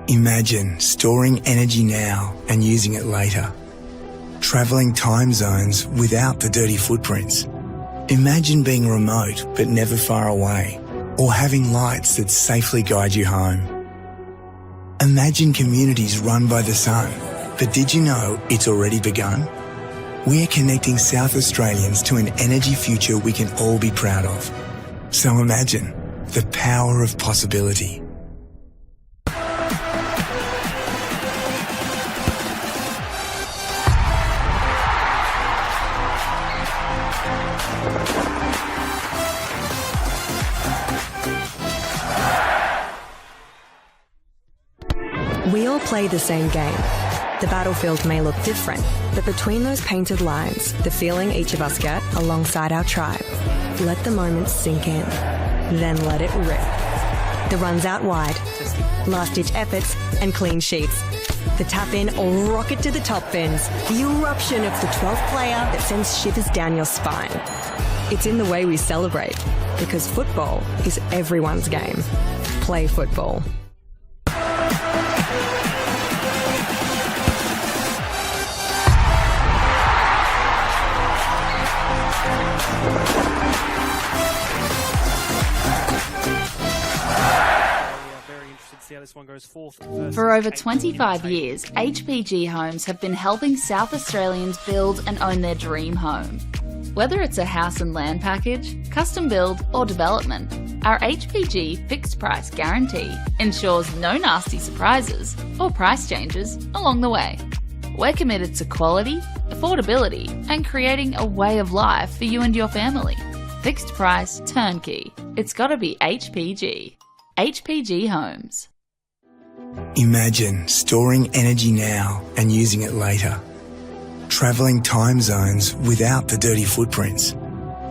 Imagine storing energy now and using it later. Travelling time zones without the dirty footprints. Imagine being remote but never far away, or having lights that safely guide you home. Imagine communities run by the sun, but did you know it's already begun? We're connecting South Australians to an energy future we can all be proud of. So imagine the power of possibility. We all play the same game. The battlefield may look different, but between those painted lines, the feeling each of us get alongside our tribe. Let the moment sink in, then let it rip. The runs out wide, last-ditch efforts and clean sheets. The tap-in or rocket to the top bins. The eruption of the 12th player that sends shivers down your spine. It's in the way we celebrate, because football is everyone's game. Play football. For over 25 years, HPG Homes have been helping South Australians build and own their dream home. Whether it's a house and land package, custom build or development, our HPG fixed price guarantee ensures no nasty surprises or price changes along the way. We're committed to quality, affordability and creating a way of life for you and your family. Fixed price, turnkey. It's gotta be HPG. HPG Homes. Imagine storing energy now and using it later. Travelling time zones without the dirty footprints.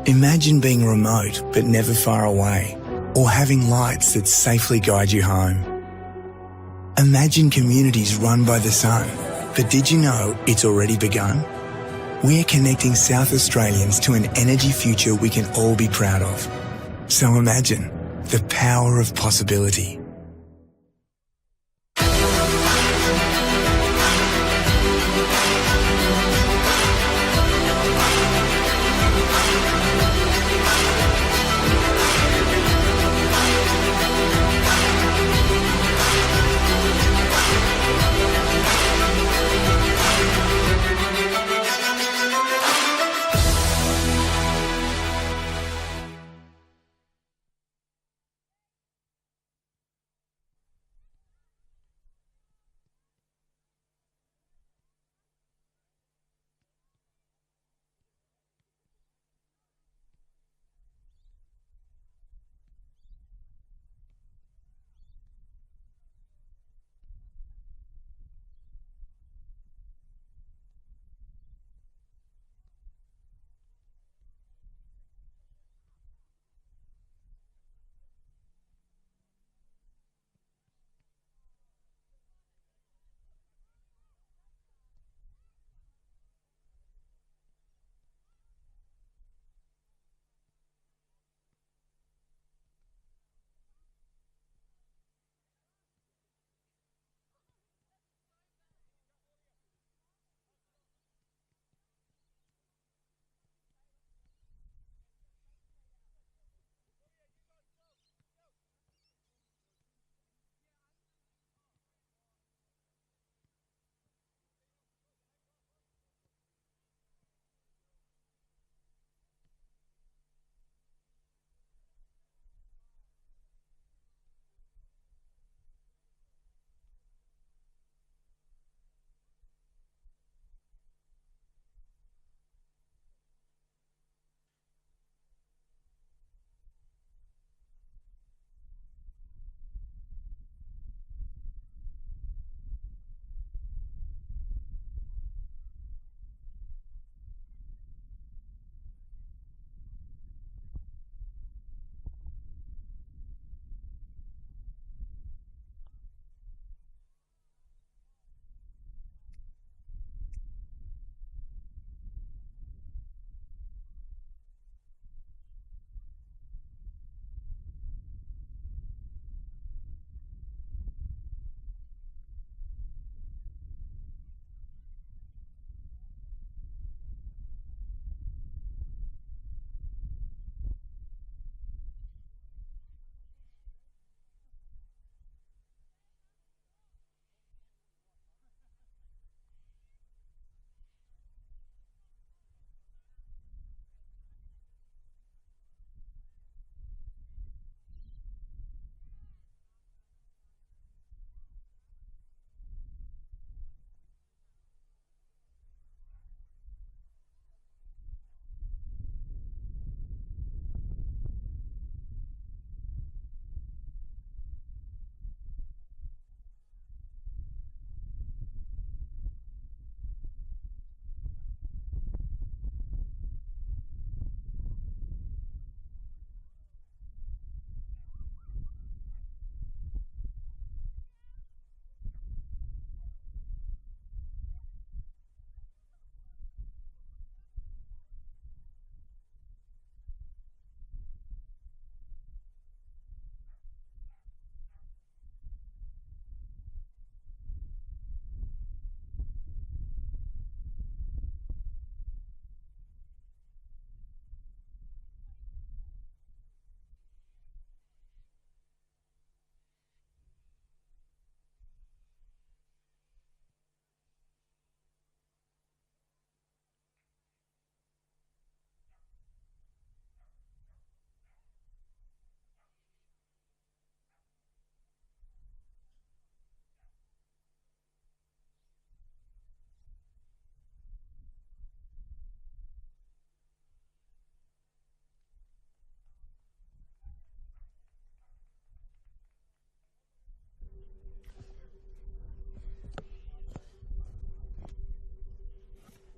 Imagine being remote but never far away, or having lights that safely guide you home. Imagine communities run by the sun, but did you know it's already begun? We're connecting South Australians to an energy future we can all be proud of. So imagine the power of possibility.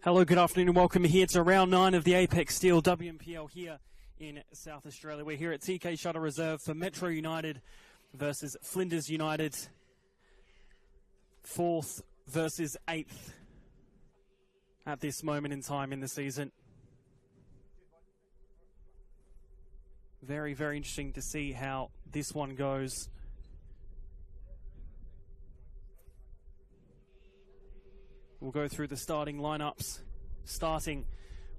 Hello, good afternoon and welcome here to round 9 of the Apex Steel WMPL here in South Australia. We're here at TK Shuttle Reserve for Metro United versus Flinders United. 4th versus 8th at this moment in time in the season. Very, very interesting to see how this one goes. We'll go through the starting lineups, starting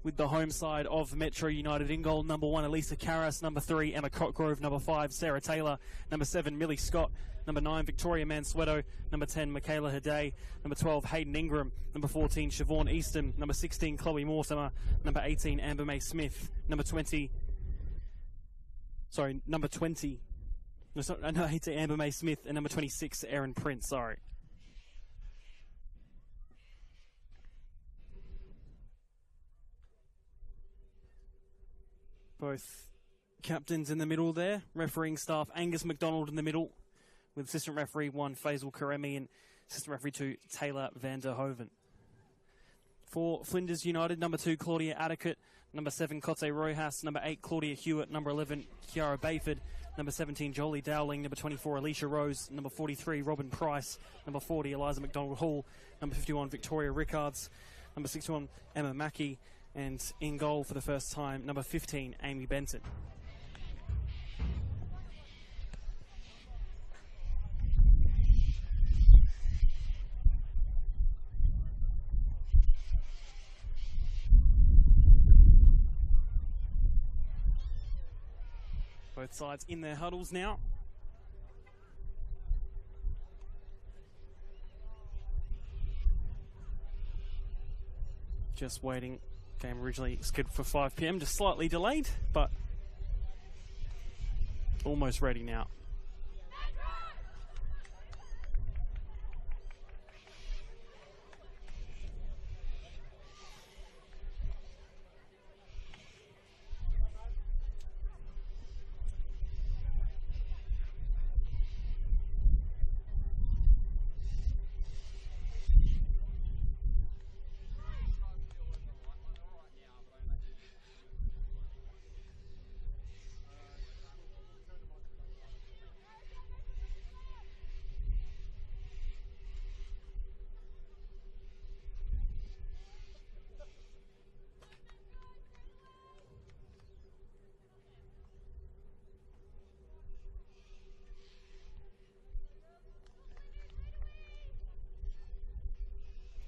with the home side of Metro United. In goal, number 1, Elisa Karras. Number 3, Emma Cotgrove. Number 5, Sarah Taylor. Number 7, Millie Scott. Number 9, Victoria Mansueto. Number 10, Michaela Haday. Number 12, Hayden Ingram. Number 14, Siobhan Easton. Number 16, Chloe Mortimer. Number 18, Amber May Smith. Number 20, Amber May Smith. And number 26, Erin Prince, Both captains in the middle there. Refereeing staff, Angus McDonald in the middle, with assistant referee 1, Faisal Karemi, and assistant referee 2, Taylor van der Hoven. For Flinders United, number 2, Claudia Adequate. Number 7, Kote Rojas. Number 8, Claudia Hewitt. Number 11, Kiara Bayford. Number 17, Jolie Dowling. Number 24, Alicia Rose. Number 43, Robin Price. Number 40, Eliza McDonald Hall. Number 51, Victoria Rickards. Number 61, Emma Mackey. And in goal for the first time, number 15, Amy Benton. Both sides in their huddles now. Just waiting. Game originally scheduled for 5 PM, just slightly delayed, but almost ready now.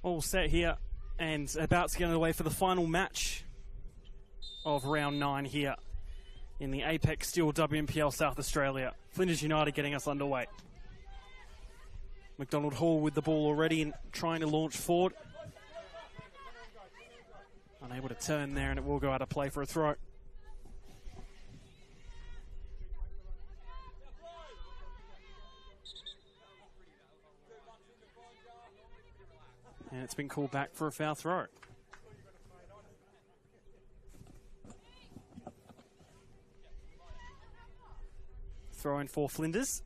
All set here and about to get underway for the final match of round 9 here in the Apex Steel WMPL South Australia. Flinders United getting us underway. McDonald Hall with the ball already and trying to launch forward. Unable to turn there, and it will go out of play for a throw. And it's been called back for a foul throw. Throw in for Flinders.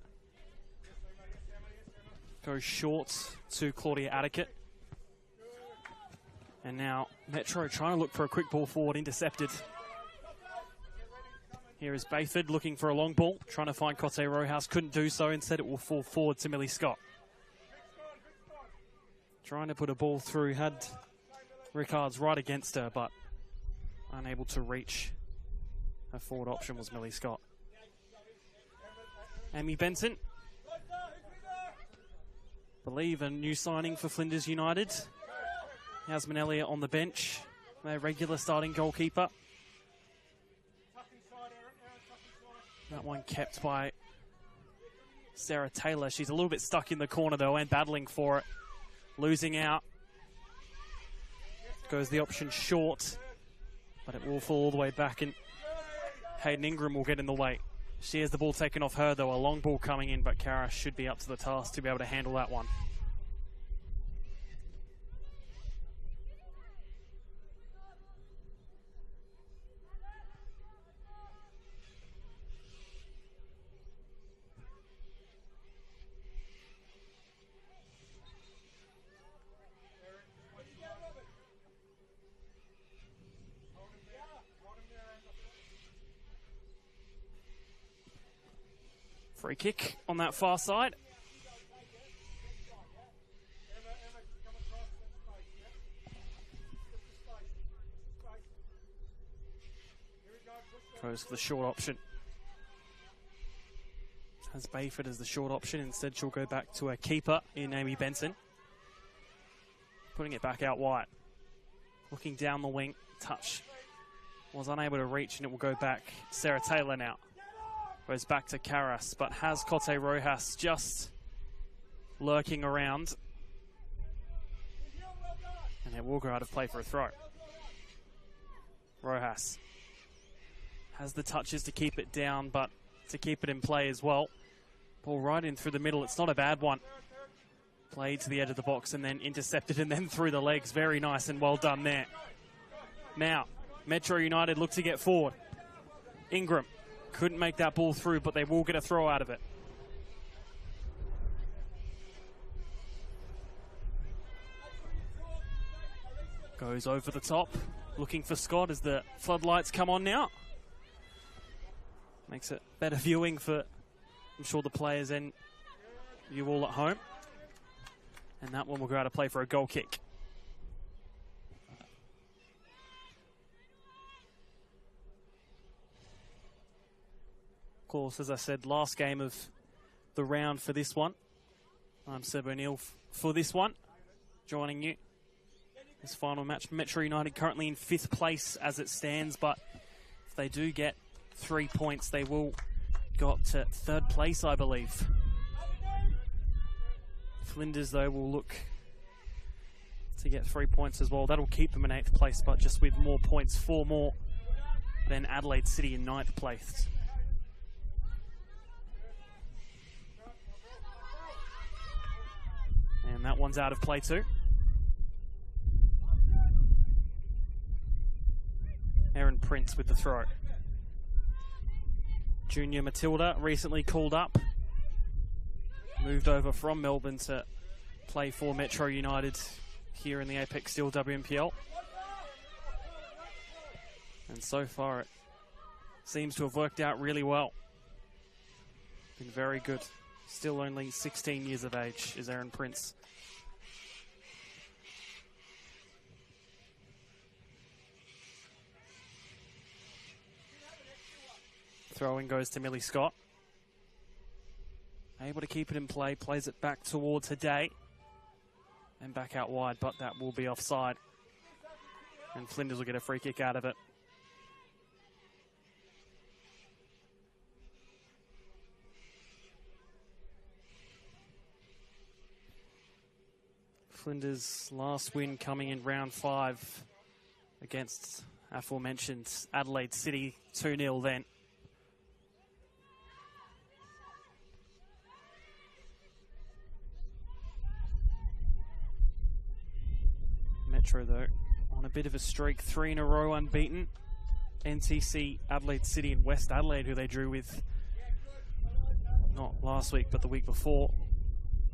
Goes short to Claudia Adequate. And now Metro trying to look for a quick ball forward, intercepted. Here is Bayford looking for a long ball, trying to find Kote Rojas, couldn't do so. Instead it will fall forward to Millie Scott. Trying to put a ball through, had Rickards right against her, but unable to reach. Her forward option was Millie Scott. Amy Benson. Believe a new signing for Flinders United. Yasmin Elliott on the bench, their regular starting goalkeeper. That one kept by Sarah Taylor. She's a little bit stuck in the corner though and battling for it. Losing out. Goes the option short, but it will fall all the way back, and Hayden Ingram will get in the way. She has the ball taken off her though, a long ball coming in, but Kara should be up to the task to be able to handle that one. Free kick on that far side. Goes for the short option. Has Bayford as the short option. Instead, she'll go back to her keeper in Amy Benson. Putting it back out wide. Looking down the wing. Touch. Was unable to reach, and it will go back. Sarah Taylor now. Goes back to Karras, but has Cote Rojas just lurking around. And it will go out of play for a throw. Rojas has the touches to keep it down, but to keep it in play as well. Ball right in through the middle. It's not a bad one. Played to the edge of the box and then intercepted and then through the legs. Very nice and well done there. Now, Metro United look to get forward. Ingram couldn't make that ball through, but they will get a throw out of it. Goes over the top, looking for Scott as the floodlights come on now. Makes it better viewing for, I'm sure, the players and you all at home. And that one will go out of play for a goal kick. Of course, as I said, last game of the round for this one. I'm Seb O'Neill for this one, joining you. This final match, Metro United currently in 5th place as it stands, but if they do get 3 points, they will go up to 3rd place, I believe. Flinders, though, will look to get 3 points as well. That'll keep them in 8th place, but just with more points, 4 more than Adelaide City in 9th place. And that one's out of play too. Erin Prince with the throw. Junior Matilda recently called up. Moved over from Melbourne to play for Metro United here in the Apex Steel WNPL. And so far it seems to have worked out really well. Been very good. Still only 16 years of age is Erin Prince. Throwing goes to Millie Scott. Able to keep it in play, plays it back towards Haday. And back out wide, but that will be offside. And Flinders will get a free kick out of it. Flinders' last win coming in round 5 against aforementioned Adelaide City, 2-0 then. Metro, though, on a bit of a streak, 3 in a row unbeaten. NTC, Adelaide City and West Adelaide, who they drew with not last week but the week before.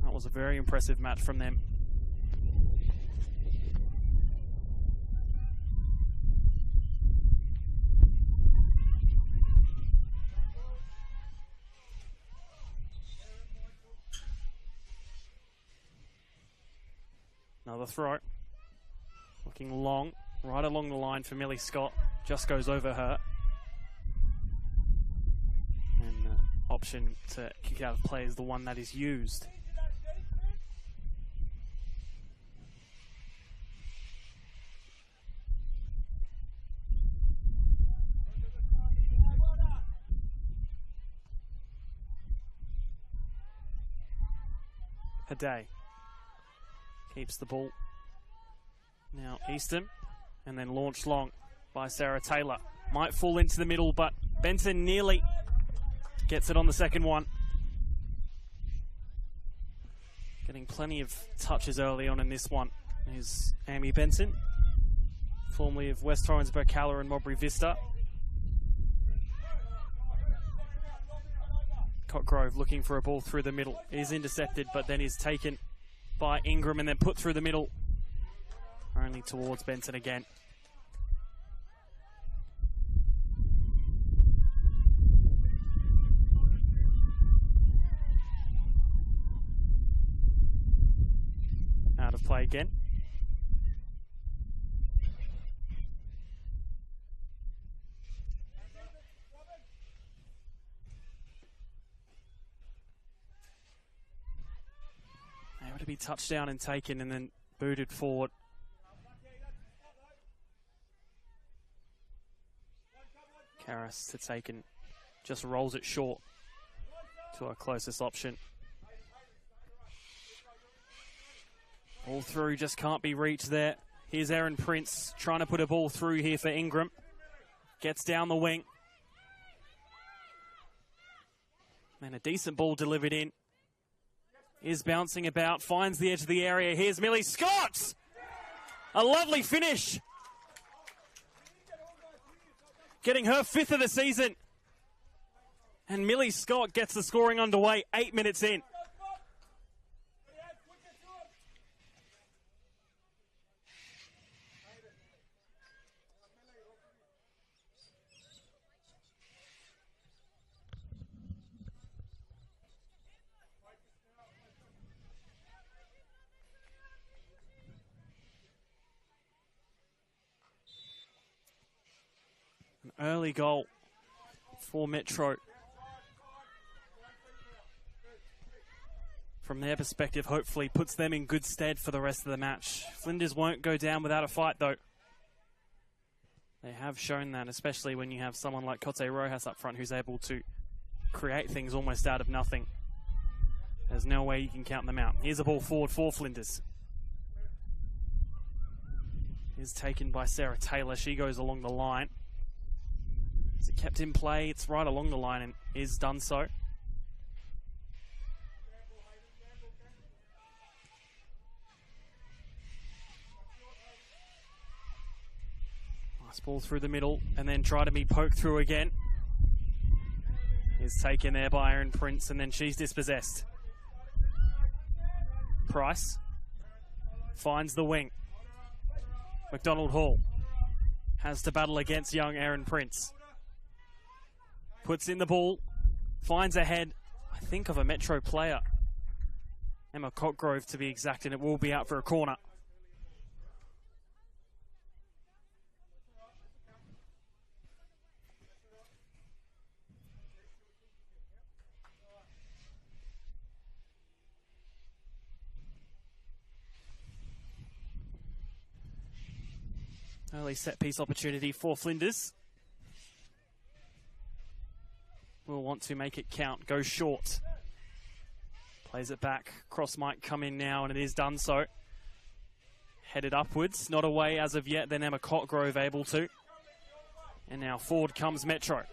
That was a very impressive match from them. Another throw. Looking long, right along the line for Millie Scott. Just goes over her. And the option to kick out of play is the one that is used. Haday keeps the ball. Now Easton, and then launched long by Sarah Taylor. Might fall into the middle, but Benson nearly gets it on the second one. Getting plenty of touches early on in this one is Amy Benson, formerly of West Torrens, Burkalla and Mowbray Vista. Cotgrove looking for a ball through the middle. Is intercepted, but then is taken by Ingram and then put through the middle. Only towards Benson again. out of play again. Able to be touched down and taken and then booted forward. Karras to taken, just rolls it short to our closest option. Ball through, just can't be reached there. Here's Erin Prince trying to put a ball through here for Ingram. Gets down the wing. And a decent ball delivered in. Is bouncing about, finds the edge of the area. Here's Millie Scott! A lovely finish. Getting her 5th of the season. And Millie Scott gets the scoring underway 8 minutes in. An early goal for Metro. From their perspective, hopefully puts them in good stead for the rest of the match. Flinders won't go down without a fight, though. They have shown that, especially when you have someone like Cote Rojas up front who's able to create things almost out of nothing. There's no way you can count them out. Here's a ball forward for Flinders. Is taken by Sarah Taylor. She goes along the line. Is it kept in play? It's right along the line and is done so. Nice ball through the middle and then try to be poked through again. Is taken there by Erin Prince and then she's dispossessed. Price finds the wing. McDonald Hall has to battle against young Erin Prince. Puts in the ball, finds a head, I think, of a Metro player. Emma Cockgrove to be exact, and it will be out for a corner. Early set-piece opportunity for Flinders. Will want to make it count, go short. Plays it back, cross might come in now, and it is done so. Headed upwards, not away as of yet, then Emma Cockgrove able to. And now forward comes Metro.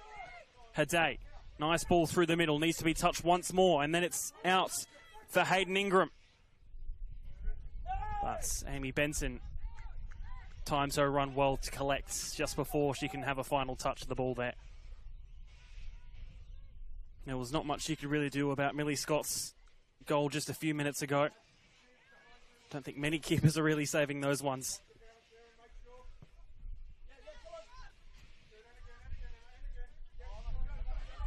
Haday, nice ball through the middle, needs to be touched once more, and then it's out for Hayden Ingram. But Amy Benson times her run well to collect just before she can have a final touch of the ball there. There was not much you could really do about Millie Scott's goal just a few minutes ago. Don't think many keepers are really saving those ones.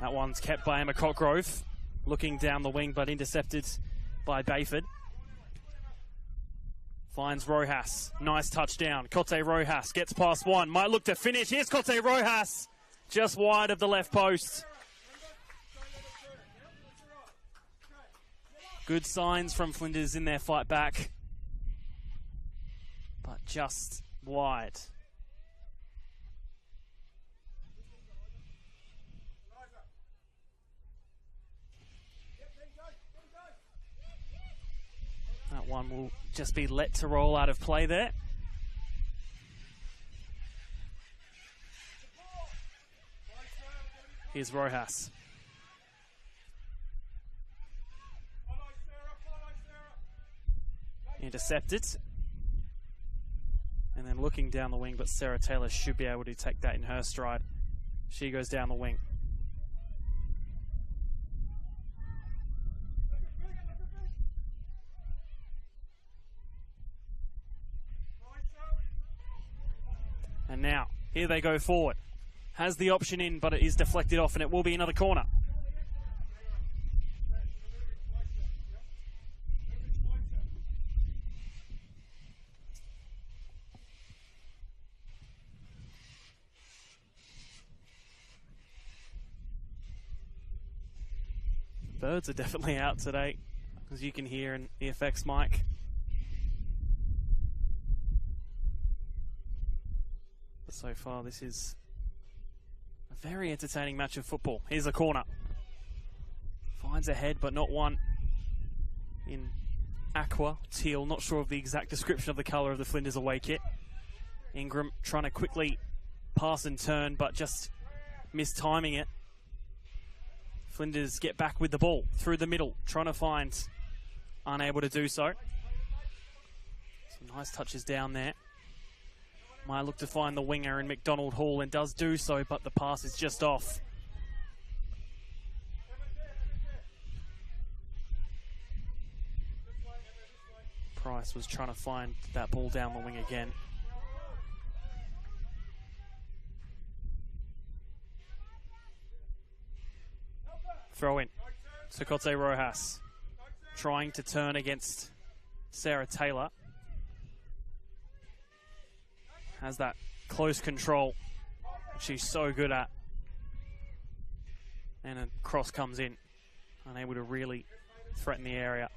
That one's kept by Emma Cockgrove. Looking down the wing, but intercepted by Bayford. Finds Rojas. Nice touchdown. Cote Rojas gets past one. Might look to finish. Here's Cote Rojas. Just wide of the left post. Good signs from Flinders in their fight back. But just wide. That one will just be let to roll out of play there. Here's Rojas. Intercepted. And then looking down the wing, but Sarah Taylor should be able to take that in her stride. She goes down the wing. And now, here they go forward. Has the option in, but it is deflected off, and it will be another corner. Birds are definitely out today, as you can hear in the effects mic. But so far, this is a very entertaining match of football. Here's a corner. Finds a head, but not one. In aqua, teal, not sure of the exact description of the colour of the Flinders away kit. Ingram trying to quickly pass and turn, but just mistiming it. Flinders get back with the ball through the middle, trying to find, unable to do so. Some nice touches down there. Might look to find the winger in McDonald Hall and does do so, but the pass is just off. Price was trying to find that ball down the wing again. Throw in to Cote Rojas. Trying to turn against Sarah Taylor. Has that close control she's so good at. And a cross comes in. Unable to really threaten the area.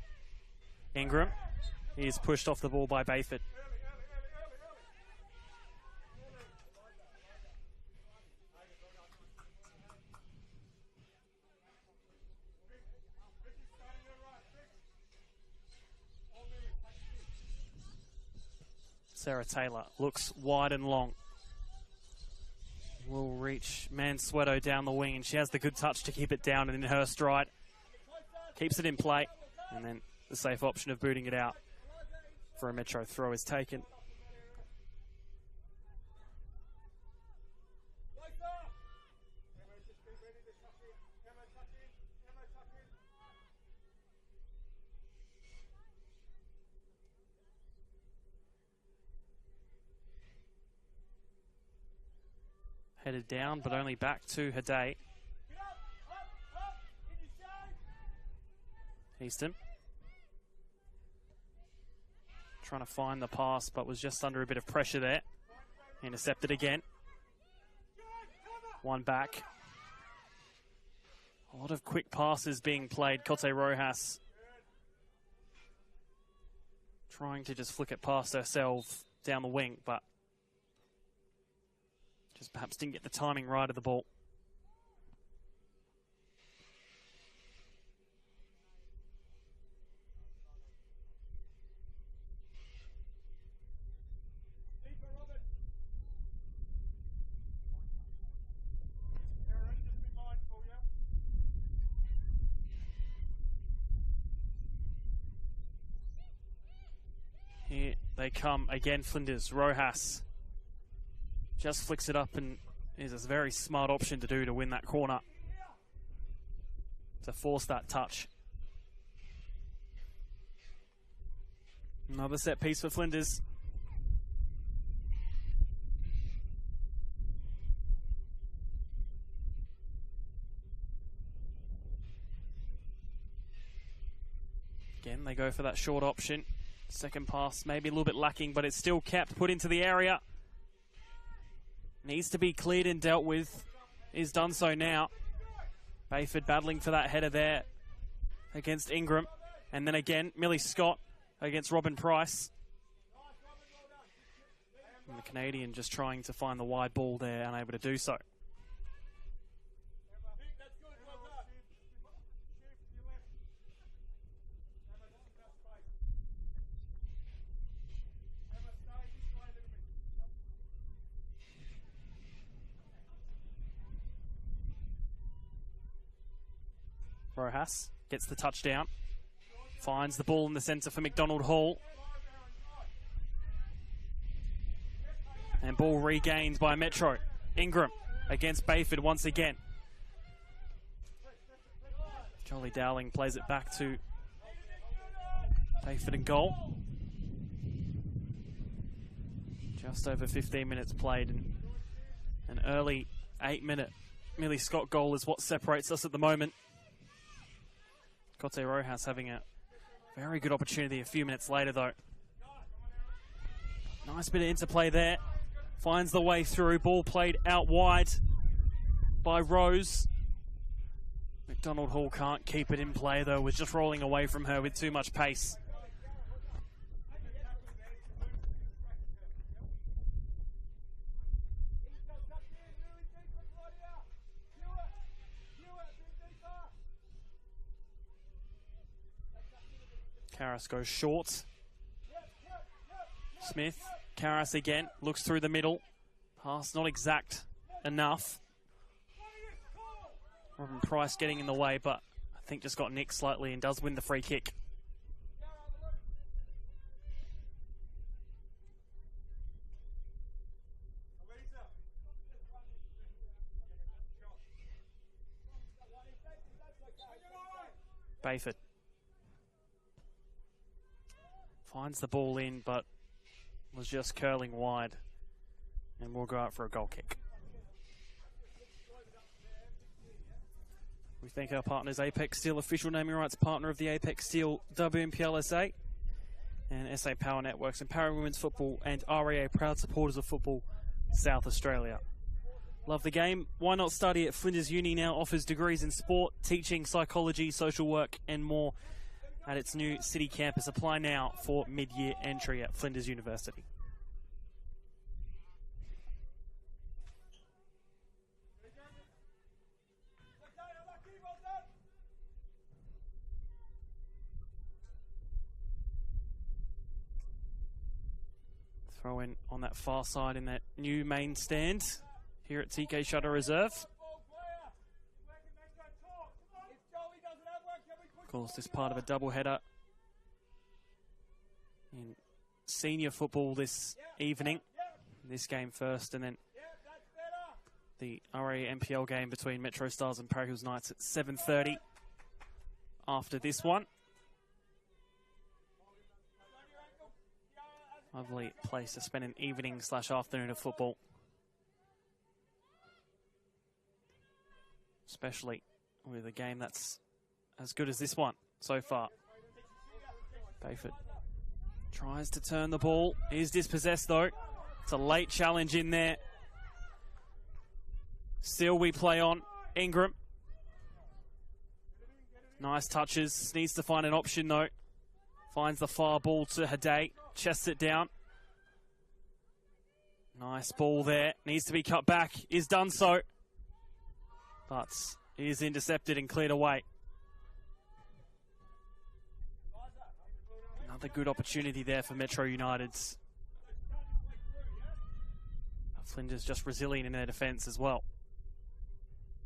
Ingram. He is pushed off the ball by Bayford. Sarah Taylor looks wide and long. Will reach Mansueto down the wing, and she has the good touch to keep it down and in her stride. Keeps it in play, and then the safe option of booting it out for a Metro throw is taken. Headed down, but only back to Haday. Easton. Trying to find the pass, but was just under a bit of pressure there. Intercepted again. One back. A lot of quick passes being played. Cote Rojas trying to just flick it past herself down the wing, but just perhaps didn't get the timing right of the ball. Here they come again, Flinders. Rojas just flicks it up and is a very smart option to do to win that corner, to force that touch. Another set piece for Flinders. Again, they go for that short option. Second pass maybe a little bit lacking, but it's still kept, put into the area. Needs to be cleared and dealt with. Is done so now. Bayford battling for that header there against Ingram. And then again, Millie Scott against Robin Price. And the Canadian just trying to find the wide ball there, unable to do so. Rojas gets the touchdown. Finds the ball in the centre for McDonald Hall. And ball regained by Metro. Ingram against Bayford once again. Jolly Dowling plays it back to Bayford and goal. Just over 15 minutes played, and an early 8-minute Millie Scott goal is what separates us at the moment. Cote Rojas having a very good opportunity a few minutes later, though. Nice bit of interplay there. Finds the way through. Ball played out wide by Rose. McDonald Hall can't keep it in play though, was just rolling away from her with too much pace. Karras goes short. Smith, Karras again, looks through the middle. Pass not exact enough. Robin Price getting in the way, but I think just got nicked slightly and does win the free kick. Bayford finds the ball in, but was just curling wide, and will go out for a goal kick. We thank our partners, Apex Steel, official naming rights partner of the Apex Steel NPLSA, and SA Power Networks, empowering women's football, and REA, proud supporters of football South Australia. Love the game? Why not study at Flinders Uni? Now offers degrees in sport, teaching, psychology, social work, and more at its new city campus. Apply now for mid-year entry at Flinders University. Throw in on that far side in that new main stand here at TK Shutter Reserve. Of course, this part of a doubleheader in senior football this evening. This game first, and then the RA NPL game between Metro Stars and Parry Hills Knights at 7:30 after this one. Lovely place to spend an evening/afternoon of football. Especially with a game that's as good as this one so far. Bayford tries to turn the ball. Is dispossessed though. It's a late challenge in there. Still we play on. Ingram. Nice touches. Needs to find an option though. Finds the far ball to Haday. Chests it down. Nice ball there. Needs to be cut back. Is done so. But is intercepted and cleared away. Another good opportunity there for Metro United's. Flinders just resilient in their defence as well.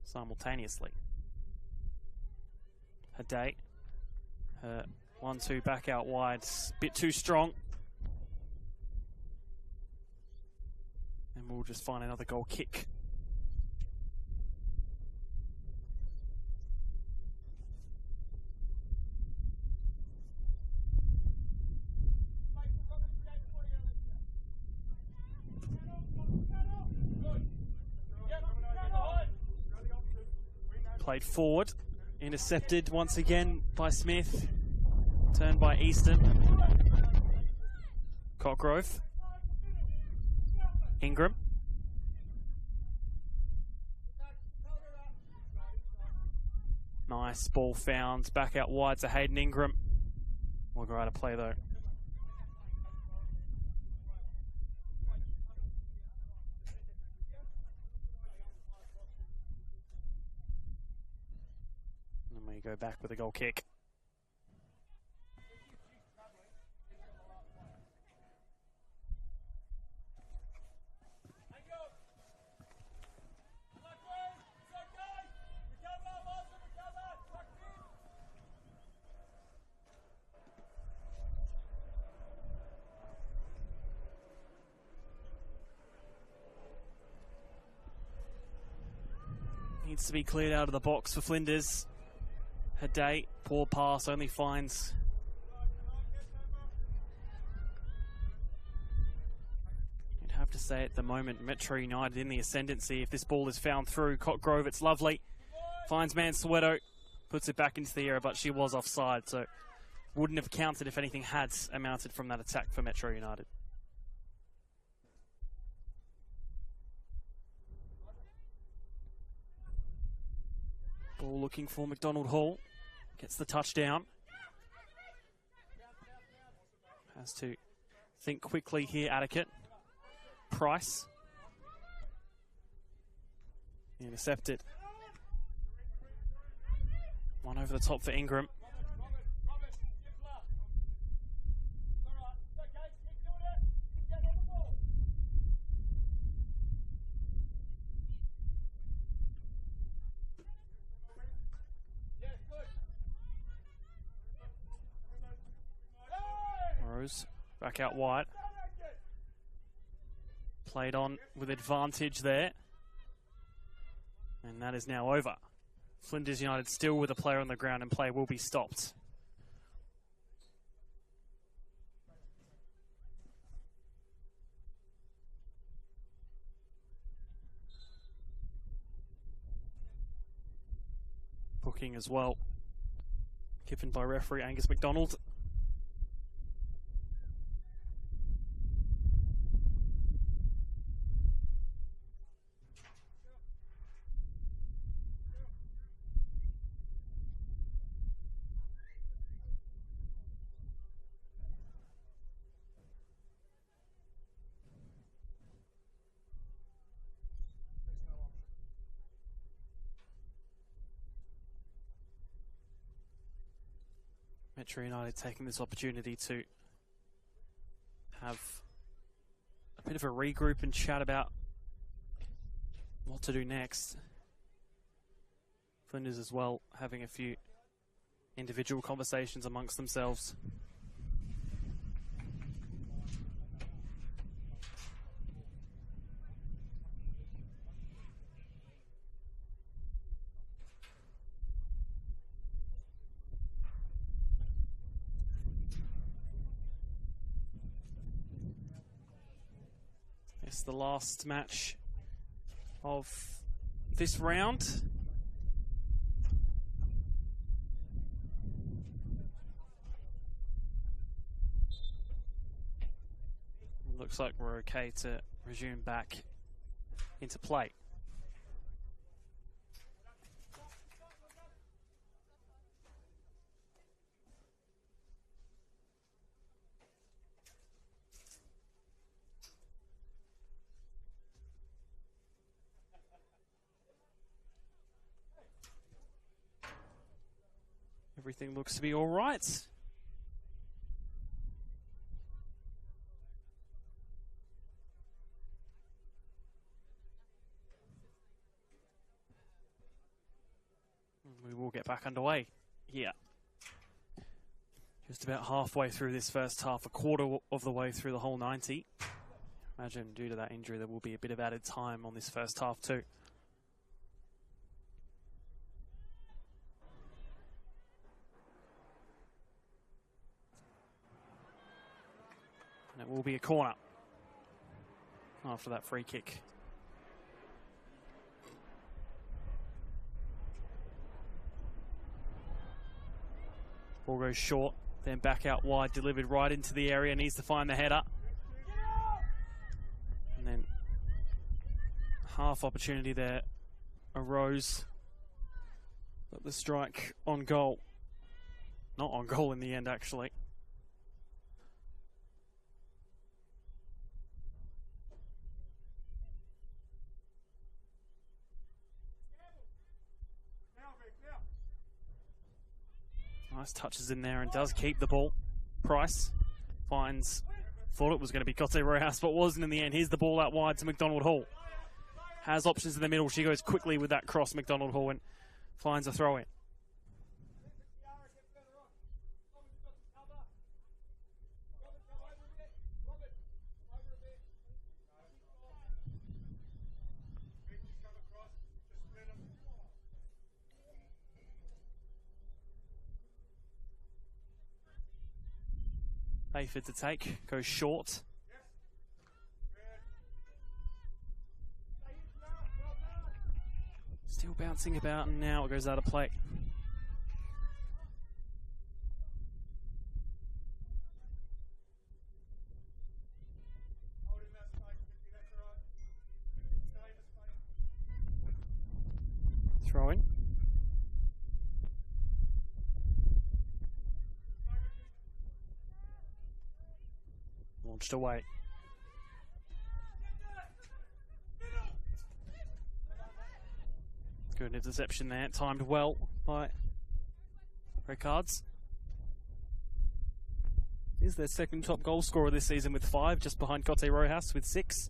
Simultaneously. Haday. Her 1-2 back out wide. Bit too strong. And we'll just find another goal kick. Played forward, intercepted once again by Smith, turned by Easton. Cockgrove. Ingram. Nice ball found, back out wide to Hayden Ingram. We'll go out of play though. Go back with a goal kick. Needs to be cleared out of the box for Flinders. Haday, poor pass, only finds you'd have to say at the moment Metro United in the ascendancy. If this ball is found through Cockgrove, it's lovely. Finds Mansueto, puts it back into the air, but she was offside, so wouldn't have counted if anything had amounted from that attack for Metro United. Ball looking for McDonald Hall. Gets the touchdown. Has to think quickly here, Adequate. Price. Intercepted. One over the top for Ingram. Rose back out wide. Played on with advantage there. And that is now over. Flinders United still with a player on the ground, and play will be stopped. Booking as well, given by referee Angus McDonald. Metro United taking this opportunity to have a bit of a regroup and chat about what to do next. Flinders as well having a few individual conversations amongst themselves. It's the last match of this round. Looks like we're okay to resume back into play. Everything looks to be all right. We will get back underway here. Just about halfway through this first half, a quarter of the way through the whole 90. Imagine due to that injury there will be a bit of added time on this first half too. And it will be a corner after that free kick. Ball goes short, then back out wide, delivered right into the area, needs to find the header. And then half opportunity there arose, but the strike on goal. Not on goal in the end, actually. Nice touches in there and does keep the ball. Price finds, thought it was going to be Cote Rojas, but wasn't in the end. Here's the ball out wide to McDonald Hall. Has options in the middle. She goes quickly with that cross, McDonald Hall, and finds a throw in. Bayford to take, goes short. Still bouncing about, and now it goes out of play. Throwing. Launched away. Good interception there, timed well by Ricards. Is their second top goal scorer this season with 5, just behind Cote Rojas with 6.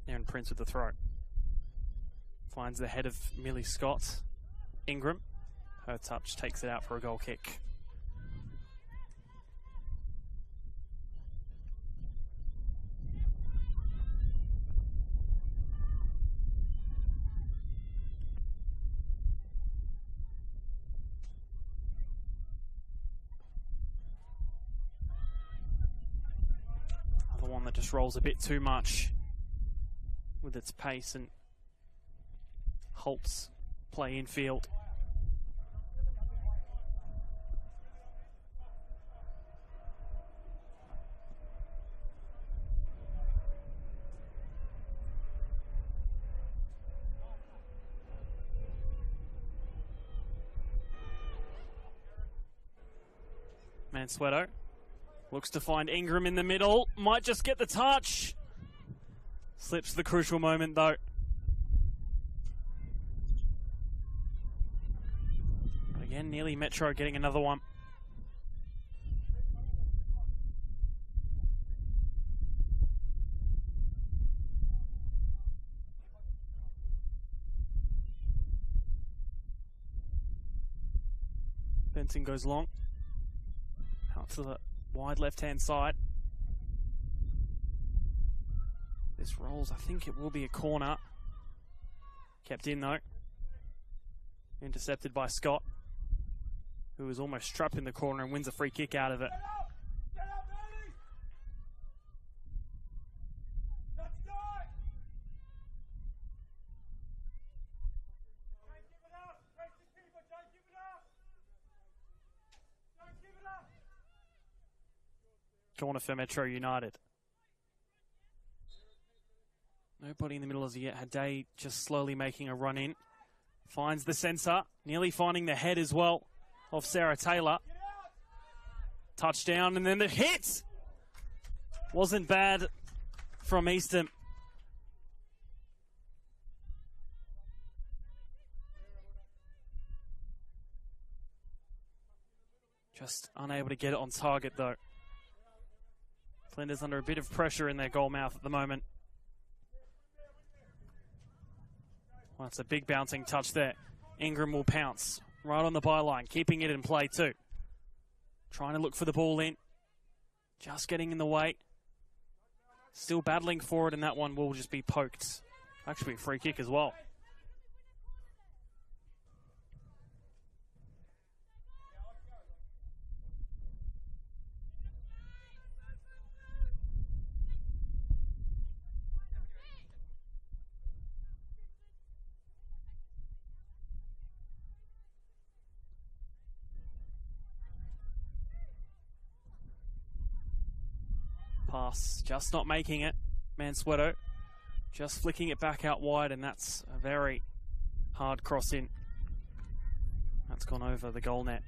Aaron Prince with the throw. Finds the head of Millie Scott. Ingram, her touch takes it out for a goal kick. One that just rolls a bit too much with its pace and halts play in field. Mansueto looks to find Ingram in the middle. Might just get the touch. Slips the crucial moment though. Again, nearly Metro getting another one. Benson goes long. Out to the wide left-hand side. This rolls, I think it will be a corner. Kept in though. Intercepted by Scott, who was almost trapped in the corner and wins a free kick out of it. Corner for Metro United. Nobody in the middle as yet. Haday just slowly making a run in. Finds the centre. Nearly finding the head as well of Sarah Taylor. Touchdown and then the hit! Wasn't bad from Eastham. Just unable to get it on target though. Flinders under a bit of pressure in their goal mouth at the moment. Well, that's a big bouncing touch there. Ingram will pounce right on the byline, keeping it in play too. Trying to look for the ball in. Just getting in the way. Still battling for it, and that one will just be poked. Actually, a free kick as well. Pass, just not making it. Mansueto just flicking it back out wide, and that's a very hard cross in. That's gone over the goal net.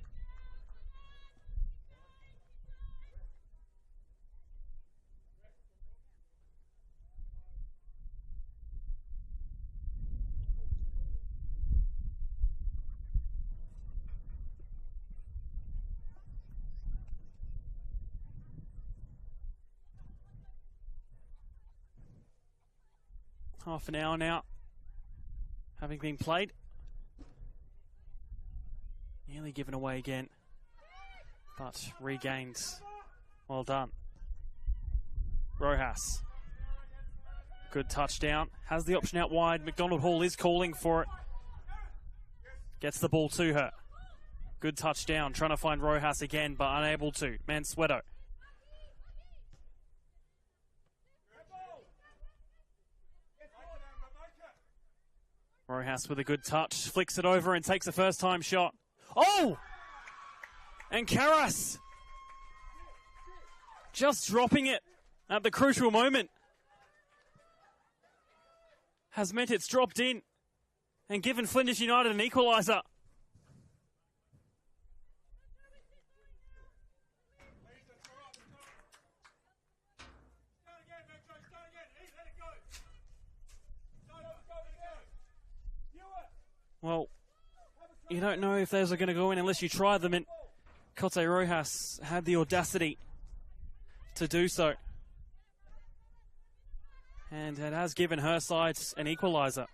Half an hour now, having been played. Nearly given away again, but regained. Well done. Rojas. Good touchdown. Has the option out wide. McDonald Hall is calling for it. Gets the ball to her. Good touchdown. Trying to find Rojas again, but unable to. Mansueto. Rojas with a good touch, flicks it over and takes a first-time shot. Oh! And Karras just dropping it at the crucial moment has meant it's dropped in and given Flinders United an equaliser. don't know if those are going to go in unless you try them, and Cote Rojas had the audacity to do so. And it has given her side an equaliser.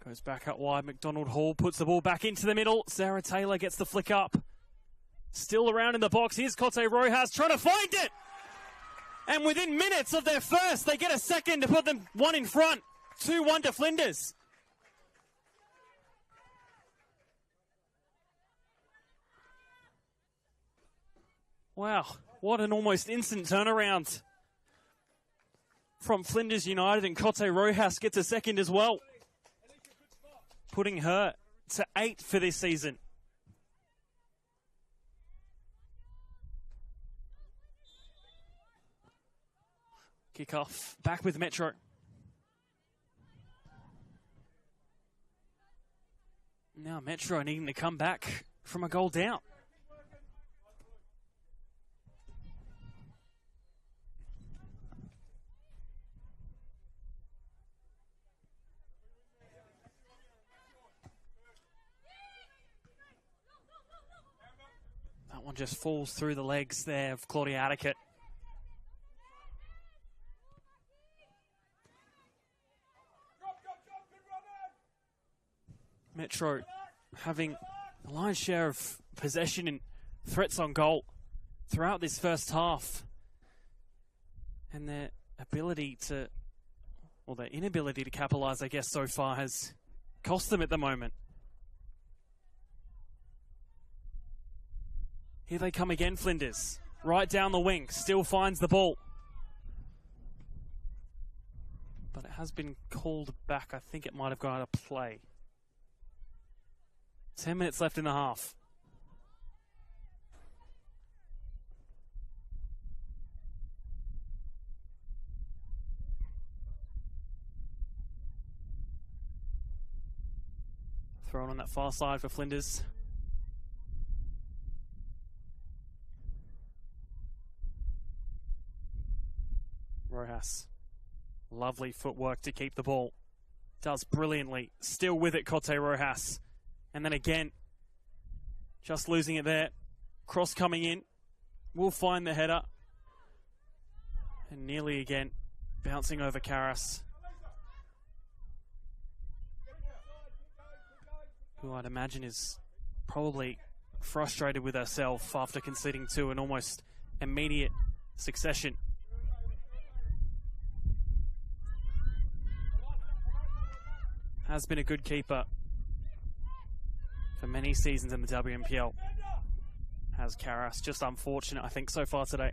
Goes back out wide. McDonald Hall puts the ball back into the middle. Sarah Taylor gets the flick up. Still around in the box. Here's Cote Rojas trying to find it. And within minutes of their first, they get a second to put them one in front. 2-1 to Flinders. Wow, what an almost instant turnaround from Flinders United, and Cote Rojas gets a second as well, putting her to 8 for this season. Kick-off, back with Metro. Now Metro needing to come back from a goal down. That one just falls through the legs there of Claudia Adicott. Metro having a lion's share of possession and threats on goal throughout this first half. And their ability to, or their inability to capitalise, I guess, so far has cost them at the moment. Here they come again, Flinders. Right down the wing, still finds the ball. But it has been called back. I think it might have gone out of play. 10 minutes left in the half. Thrown on that far side for Flinders. Rojas. Lovely footwork to keep the ball. Does brilliantly. Still with it, Cote Rojas. And then again, just losing it there. Cross coming in. Will find the header. And nearly again, bouncing over Karras, who I'd imagine is probably frustrated with herself after conceding 2 in almost immediate succession. Has been a good keeper for many seasons in the WNPL. Has Karras. Just unfortunate, I think, so far today.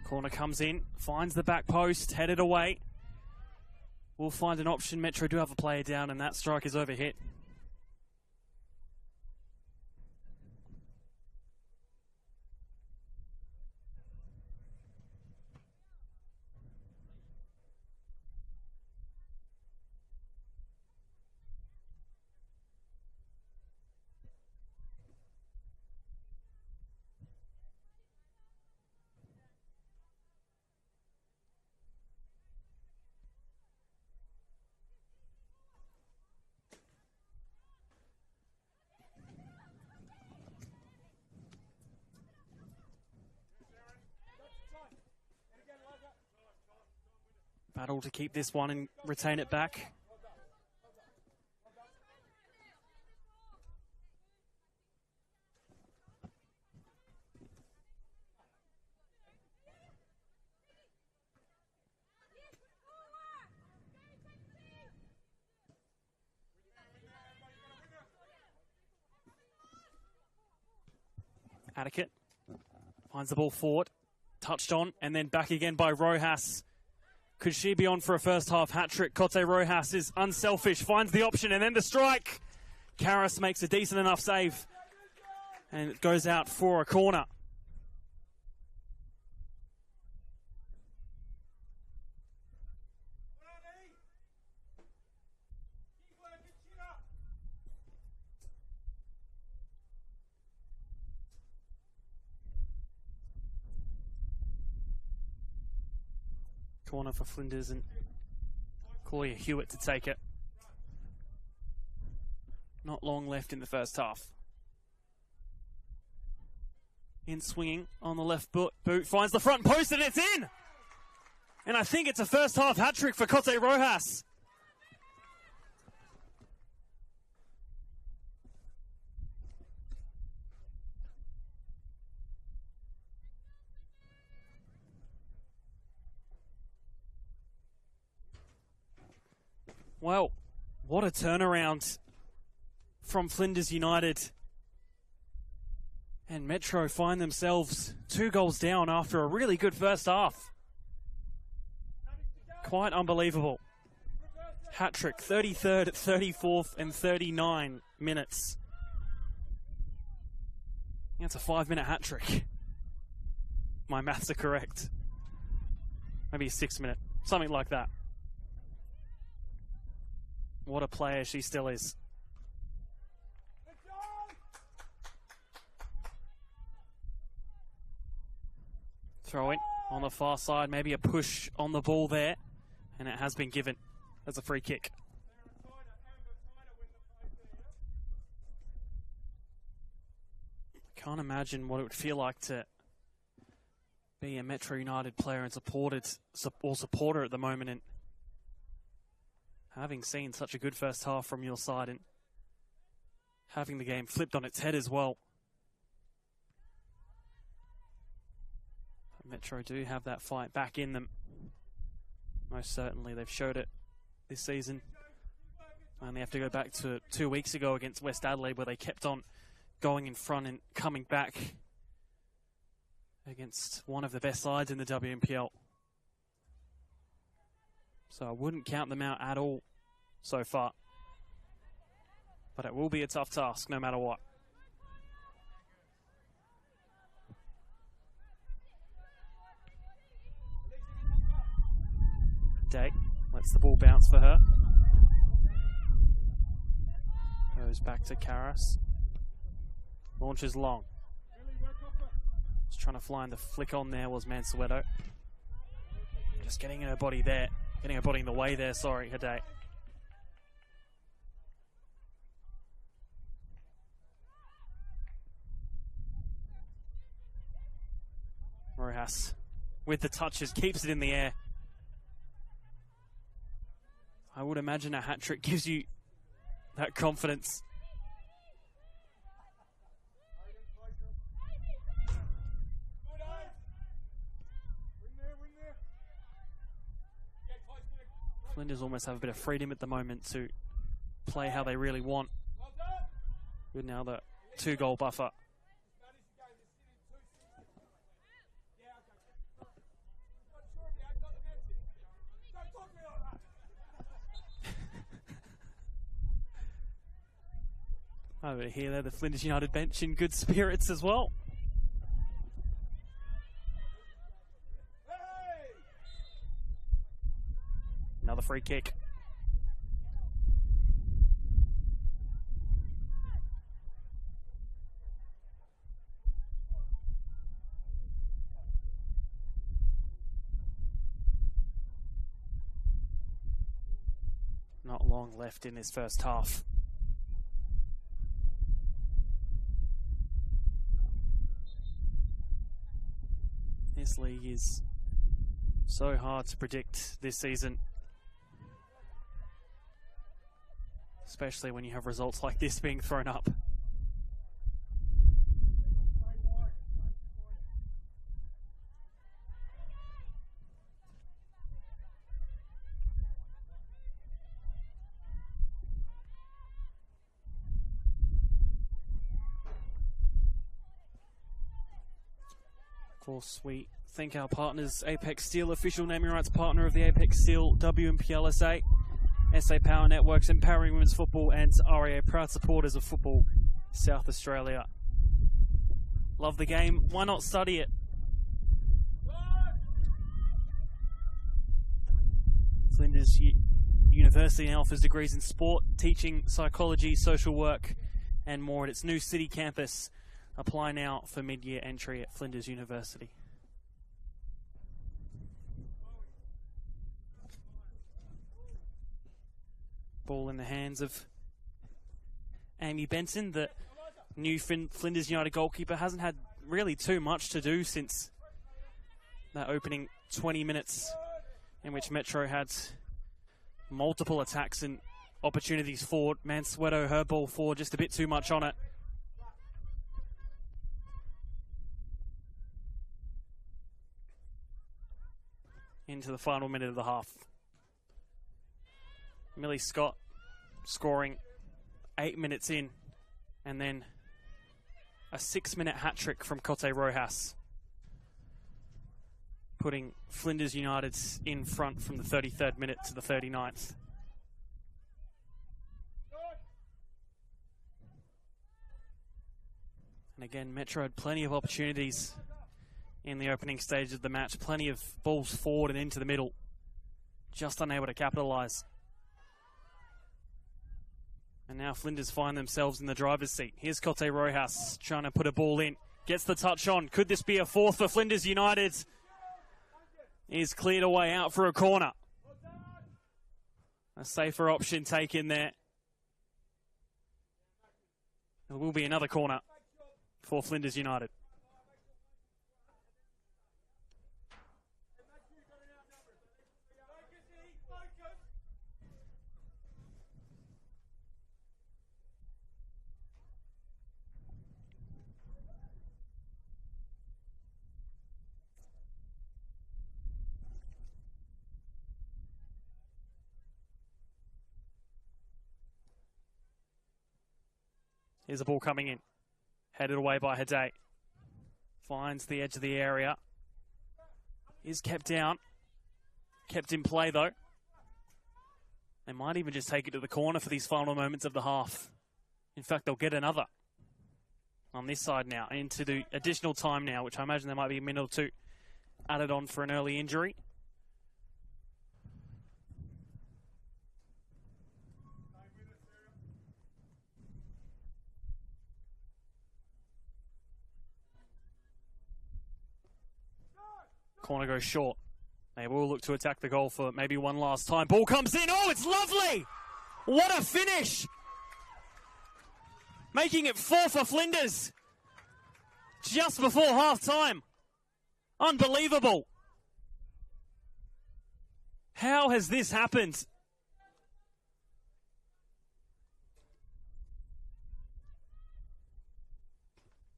Corner comes in, finds the back post, headed away. We'll find an option. Metro do have a player down, and that strike is overhit. Battle to keep this one and retain it back. Haddockett finds the ball forward, touched on, and then back again by Rojas. Could she be on for a first half hat-trick? Cote Rojas is unselfish, finds the option, and then the strike. Karras makes a decent enough save, and it goes out for a corner. Corner for Flinders and Claudia Hewitt to take it. Not long left in the first half. In swinging on the left boot, finds the front post and it's in! And I think it's a first half hat-trick for Cote Rojas. Well, what a turnaround from Flinders United. And Metro find themselves 2 goals down after a really good first half. Quite unbelievable. Hat-trick, 33rd, 34th and 39 minutes. That's a 5-minute hat-trick. My maths are correct. Maybe a 6-minute, something like that. What a player she still is. Throw in on the far side, maybe a push on the ball there, and it has been given as a free kick. Can't imagine what it would feel like to be a Metro United player and supporter at the moment, and having seen such a good first half from your side and having the game flipped on its head as well. Metro do have that fight back in them. Most certainly, they've showed it this season. And they have to go back to 2 weeks ago against West Adelaide, where they kept on going in front and coming back against one of the best sides in the WNPL. So I wouldn't count them out at all so far. But it will be a tough task no matter what. Day lets the ball bounce for her. Goes back to Karras. Launches long. Just trying to fly in the flick on there was Mansueto. Just getting her body there. Getting her body in the way there, sorry, Hade. Rojas with the touches, keeps it in the air. I would imagine a hat-trick gives you that confidence. Flinders almost have a bit of freedom at the moment to play how they really want. With now the 2-goal buffer. Over here, they're the Flinders United bench in good spirits as well. Another free kick. Not long left in this first half. This league is so hard to predict this season. Especially when you have results like this being thrown up. course, we thank our partners, Apex Steel, official naming rights partner of the Apex Steel NPLSA, SA Power Networks, Empowering Women's Football, and REA, proud supporters of Football South Australia. Love the game, why not study it? Flinders University now offers degrees in sport, teaching, psychology, social work, and more at its new city campus. Apply now for mid-year entry at Flinders University. Ball in the hands of Amy Benson, the new Flinders United goalkeeper. Hasn't had really too much to do since that opening 20 minutes in which Metro had multiple attacks and opportunities forward. Mansueto, her ball forward, just a bit too much on it. Into the final minute of the half. Millie Scott scoring 8 minutes in, and then a 6-minute hat-trick from Cote Rojas, putting Flinders United in front from the 33rd minute to the 39th. And again, Metro had plenty of opportunities in the opening stage of the match. Plenty of balls forward and into the middle. Just unable to capitalise. And now Flinders find themselves in the driver's seat. Here's Cote Rojas trying to put a ball in. Gets the touch on. Could this be a fourth for Flinders United? He's cleared away out for a corner. A safer option taken there. There will be another corner for Flinders United. Here's the ball coming in. Headed away by Hade. Finds the edge of the area. Is kept down. Kept in play though. They might even just take it to the corner for these final moments of the half. In fact, they'll get another on this side now. Into the additional time now, which I imagine there might be a minute or two added on for an early injury. Corner goes short. They will look to attack the goal for maybe one last time. Ball comes in. Oh, it's lovely! What a finish! Making it 4 for Flinders. Just before half-time. Unbelievable. How has this happened?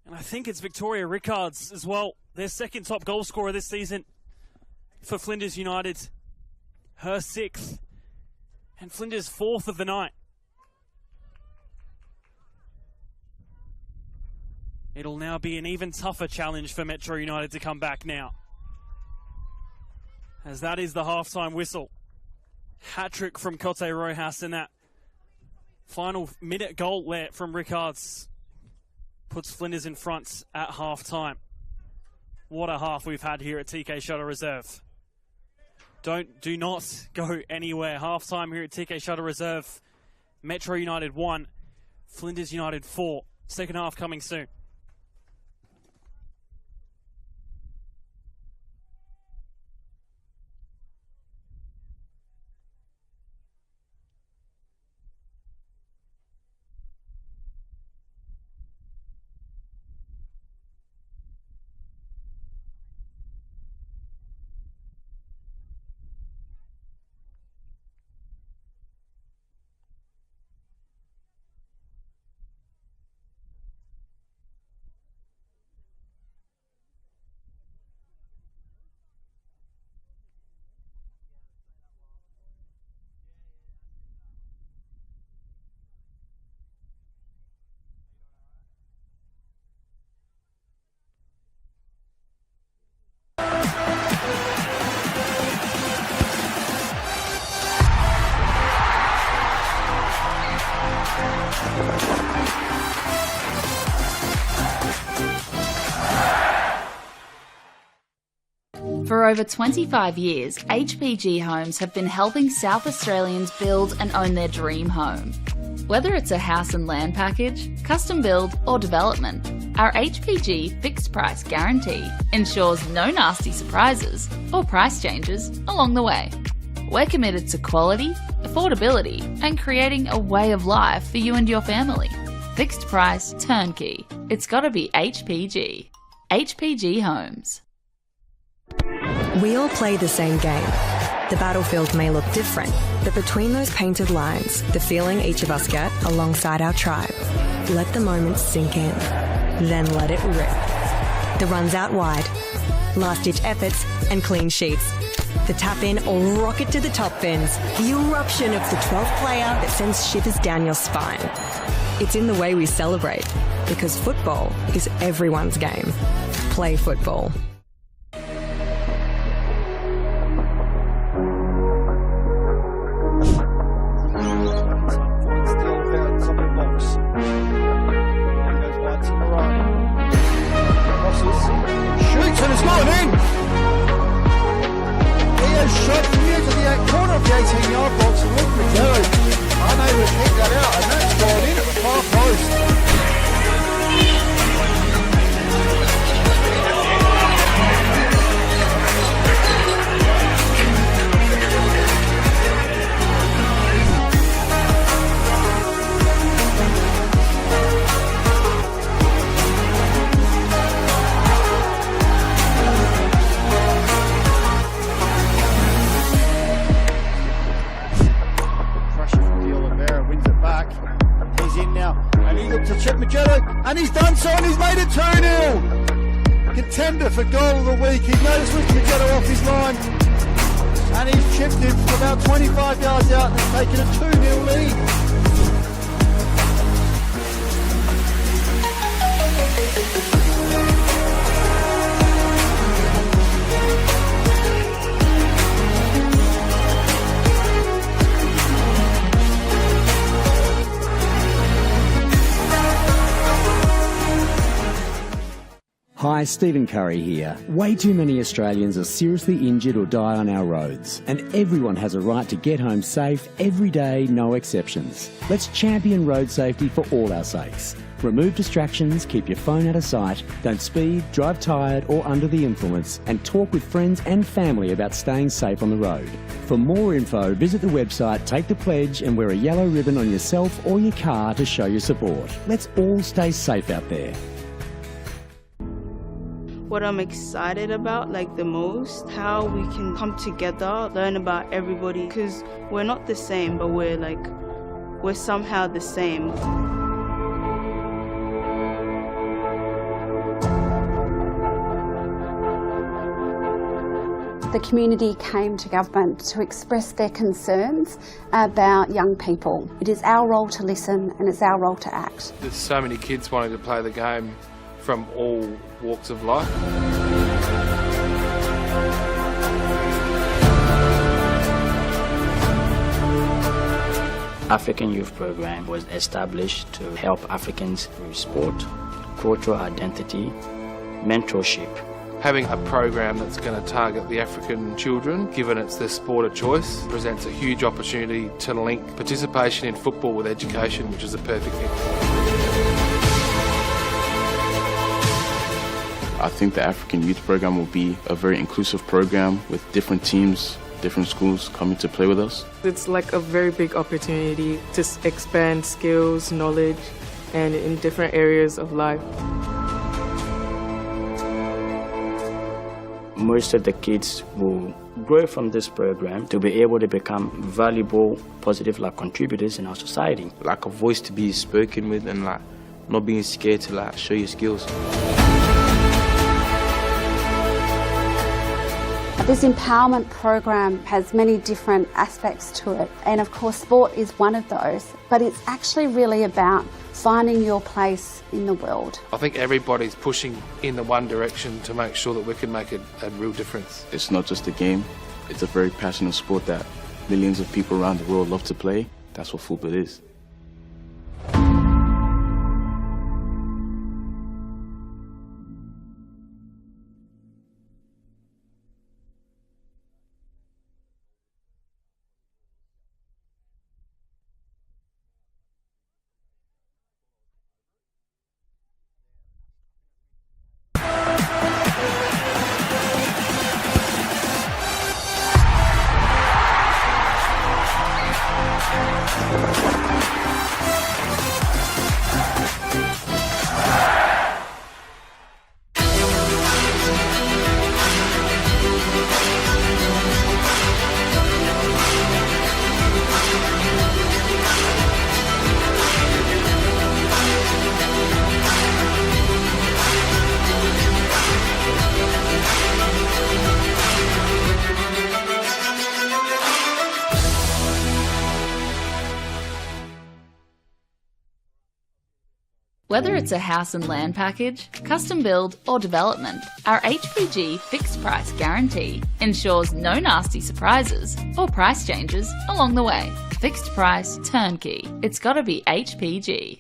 And I think it's Victoria Rickards as well, their second top goal scorer this season for Flinders United. Her 6th. And Flinders 4th of the night. It'll now be an even tougher challenge for Metro United to come back now, as that is the halftime whistle. Hat-trick from Cote Rojas, and that final minute goal there from Rickards puts Flinders in front at halftime. What a half we've had here at TK Shuttle Reserve. Do not go anywhere. Halftime here at TK Shuttle Reserve. Metro United 1, Flinders United 4. Second half coming soon. For over 25 years, HPG Homes have been helping South Australians build and own their dream home. Whether it's a house and land package, custom build or development, our HPG fixed price guarantee ensures no nasty surprises or price changes along the way. We're committed to quality, affordability and creating a way of life for you and your family. Fixed price, turnkey. It's gotta be HPG. HPG Homes. We all play the same game. The battlefield may look different, but between those painted lines, the feeling each of us get alongside our tribe. Let the moment sink in, then let it rip. The runs out wide, last-ditch efforts and clean sheets. The tap-in or rocket to the top bins. The eruption of the 12th player that sends shivers down your spine. It's in the way we celebrate, because football is everyone's game. Play football. Shot from near to the corner of the 18-yard box and look for Joe. Unable to pick that out, and that's gone in at the far post. And he's done so, and he's made it 2-0. Contender for goal of the week. He knows which Magello off his line. And he's chipped him from about 25 yards out and taken a 2-0 lead. Hi, Stephen Curry here. Way too many Australians are seriously injured or die on our roads, and everyone has a right to get home safe every day, no exceptions. Let's champion road safety for all our sakes. Remove distractions, keep your phone out of sight, don't speed, drive tired or under the influence, and talk with friends and family about staying safe on the road. For more info, visit the website, take the pledge and wear a yellow ribbon on yourself or your car to show your support. Let's all stay safe out there. What I'm excited about, like the most, how we can come together, learn about everybody, because we're not the same, but we're somehow the same. The community came to government to express their concerns about young people. It is our role to listen and it's our role to act. There's so many kids wanting to play the game from all walks of life. African Youth Program was established to help Africans through sport, cultural identity, mentorship. Having a program that's going to target the African children, given it's their sport of choice, presents a huge opportunity to link participation in football with education, which is a perfect thing. I think the African Youth Program will be a very inclusive program with different teams, different schools coming to play with us. It's like a very big opportunity to expand skills, knowledge, and in different areas of life. Most of the kids will grow from this program to be able to become valuable, positive contributors in our society. Like a voice to be spoken with and not being scared to show your skills. This empowerment program has many different aspects to it, and of course sport is one of those, but it's actually really about finding your place in the world. I think everybody's pushing in the one direction to make sure that we can make a real difference. It's not just a game, it's a very passionate sport that millions of people around the world love to play. That's what football is. Whether it's a house and land package, custom build or development, our HPG fixed price guarantee ensures no nasty surprises or price changes along the way. Fixed price turnkey. It's gotta be HPG.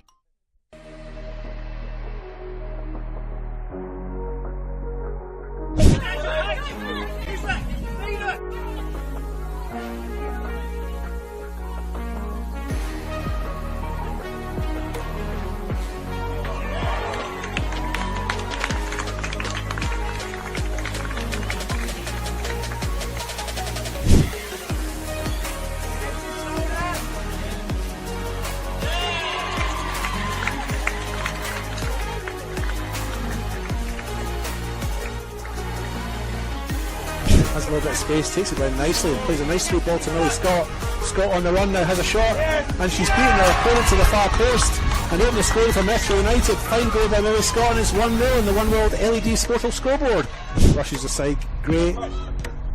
Has a little bit of space, takes it down nicely, and plays a nice sweet ball to Millie Scott. Scott on the run now, has a shot, and she's beaten her opponent to the far post, and open the score for Metro United. Fine goal by Millie Scott, and it's 1-0 on the One World LED Sportal scoreboard. Rushes aside, great,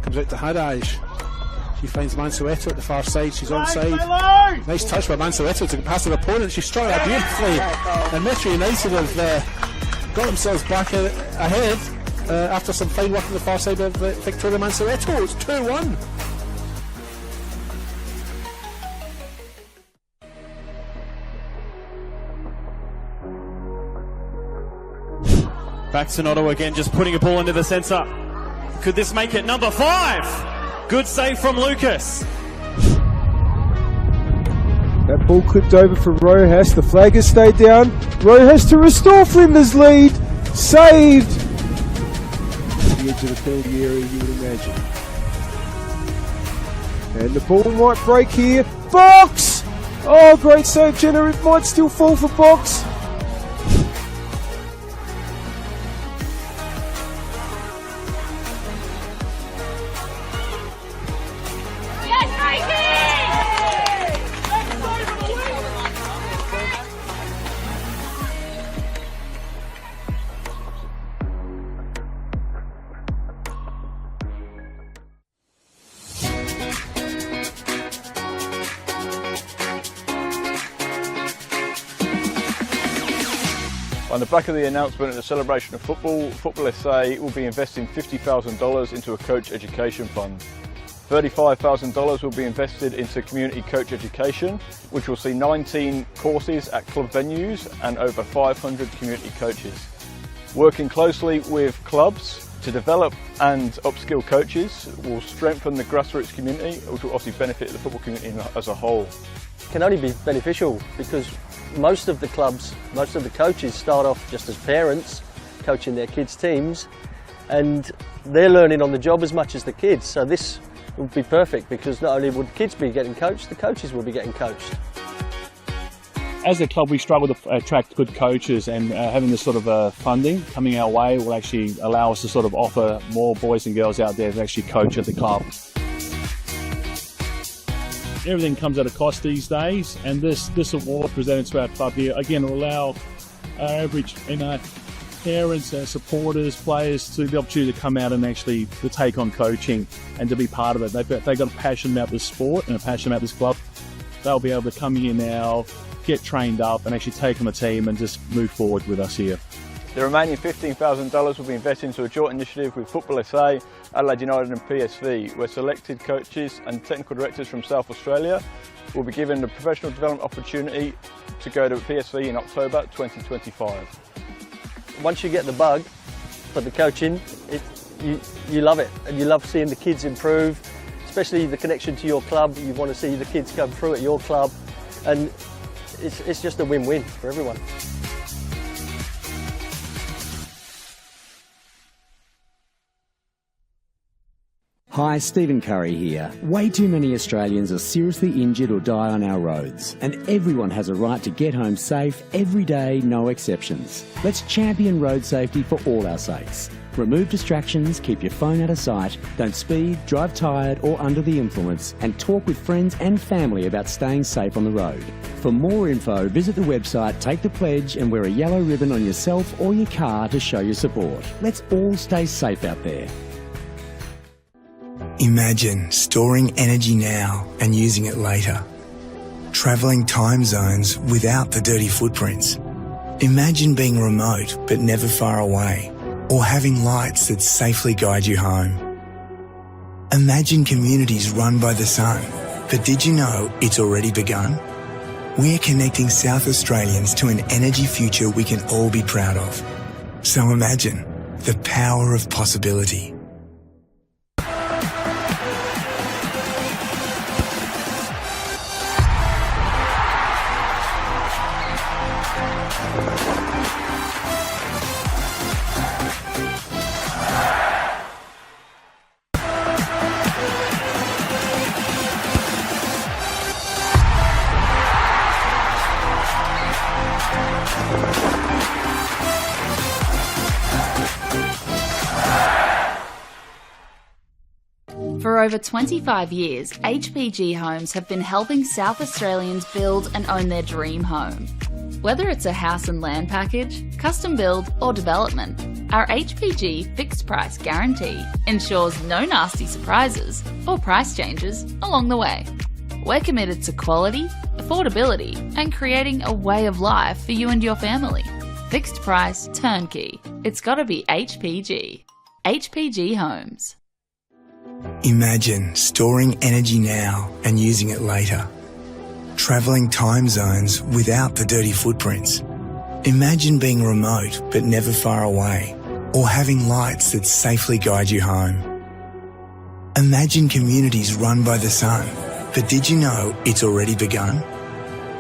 comes out to Hadaj. She finds Mansueto at the far side, she's onside. Nice touch by Mansueto to get past her opponent, she struck that beautifully, and Metro United have got themselves back ahead. After some fine work on the far side of Victoria Mansueto. It's 2-1. Back to Noto again, just putting a ball into the centre. Could this make it? Number 5! Good save from Lucas. That ball clipped over for Rojas. The flag has stayed down. Rojas to restore Flinders' lead. Saved. The edge of the penalty area, you would imagine. And the ball might break here. Box! Oh, great save, Jenner. It might still fall for Box. On the back of the announcement and the celebration of football, NPLSA will be investing $50,000 into a coach education fund. $35,000 will be invested into community coach education, which will see 19 courses at club venues and over 500 community coaches. Working closely with clubs to develop and upskill coaches will strengthen the grassroots community, which will obviously benefit the football community as a whole. It can only be beneficial because most of the clubs, most of the coaches start off just as parents coaching their kids' teams, and they're learning on the job as much as the kids. So this would be perfect because not only would kids be getting coached, the coaches will be getting coached. As a club, we struggle to attract good coaches, and having this sort of funding coming our way will actually allow us to sort of offer more boys and girls out there to actually coach at the club. Everything comes at a cost these days, and this award presented to our club here again will allow our average parents, supporters, players to the opportunity to come out and actually to take on coaching and to be part of it. They've got a passion about this sport and a passion about this club. They'll be able to come here now, get trained up, and actually take on the team and just move forward with us here. The remaining $15,000 will be invested into a joint initiative with NPLSA, Adelaide United and PSV, where selected coaches and technical directors from South Australia will be given the professional development opportunity to go to PSV in October 2025. Once you get the bug for the coaching, you love it, and you love seeing the kids improve, especially the connection to your club. You want to see the kids come through at your club, and it's just a win-win for everyone. Hi, Stephen Curry here. Way too many Australians are seriously injured or die on our roads, and everyone has a right to get home safe every day, no exceptions. Let's champion road safety for all our sakes. Remove distractions, keep your phone out of sight, don't speed, drive tired or under the influence, and talk with friends and family about staying safe on the road. For more info, visit the website, take the pledge and wear a yellow ribbon on yourself or your car to show your support. Let's all stay safe out there. Imagine storing energy now and using it later. Travelling time zones without the dirty footprints. Imagine being remote but never far away, or having lights that safely guide you home. Imagine communities run by the sun, but did you know it's already begun? We're connecting South Australians to an energy future we can all be proud of. So imagine the power of possibility. For over 25 years, HPG Homes have been helping South Australians build and own their dream home. Whether it's a house and land package, custom build or development, our HPG fixed price guarantee ensures no nasty surprises or price changes along the way. We're committed to quality, affordability and creating a way of life for you and your family. Fixed price turnkey. It's gotta be HPG. HPG Homes. Imagine storing energy now and using it later. Travelling time zones without the dirty footprints. Imagine being remote but never far away, or having lights that safely guide you home. Imagine communities run by the sun, but did you know it's already begun?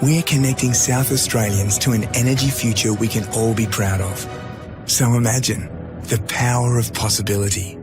We're connecting South Australians to an energy future we can all be proud of. So imagine the power of possibility.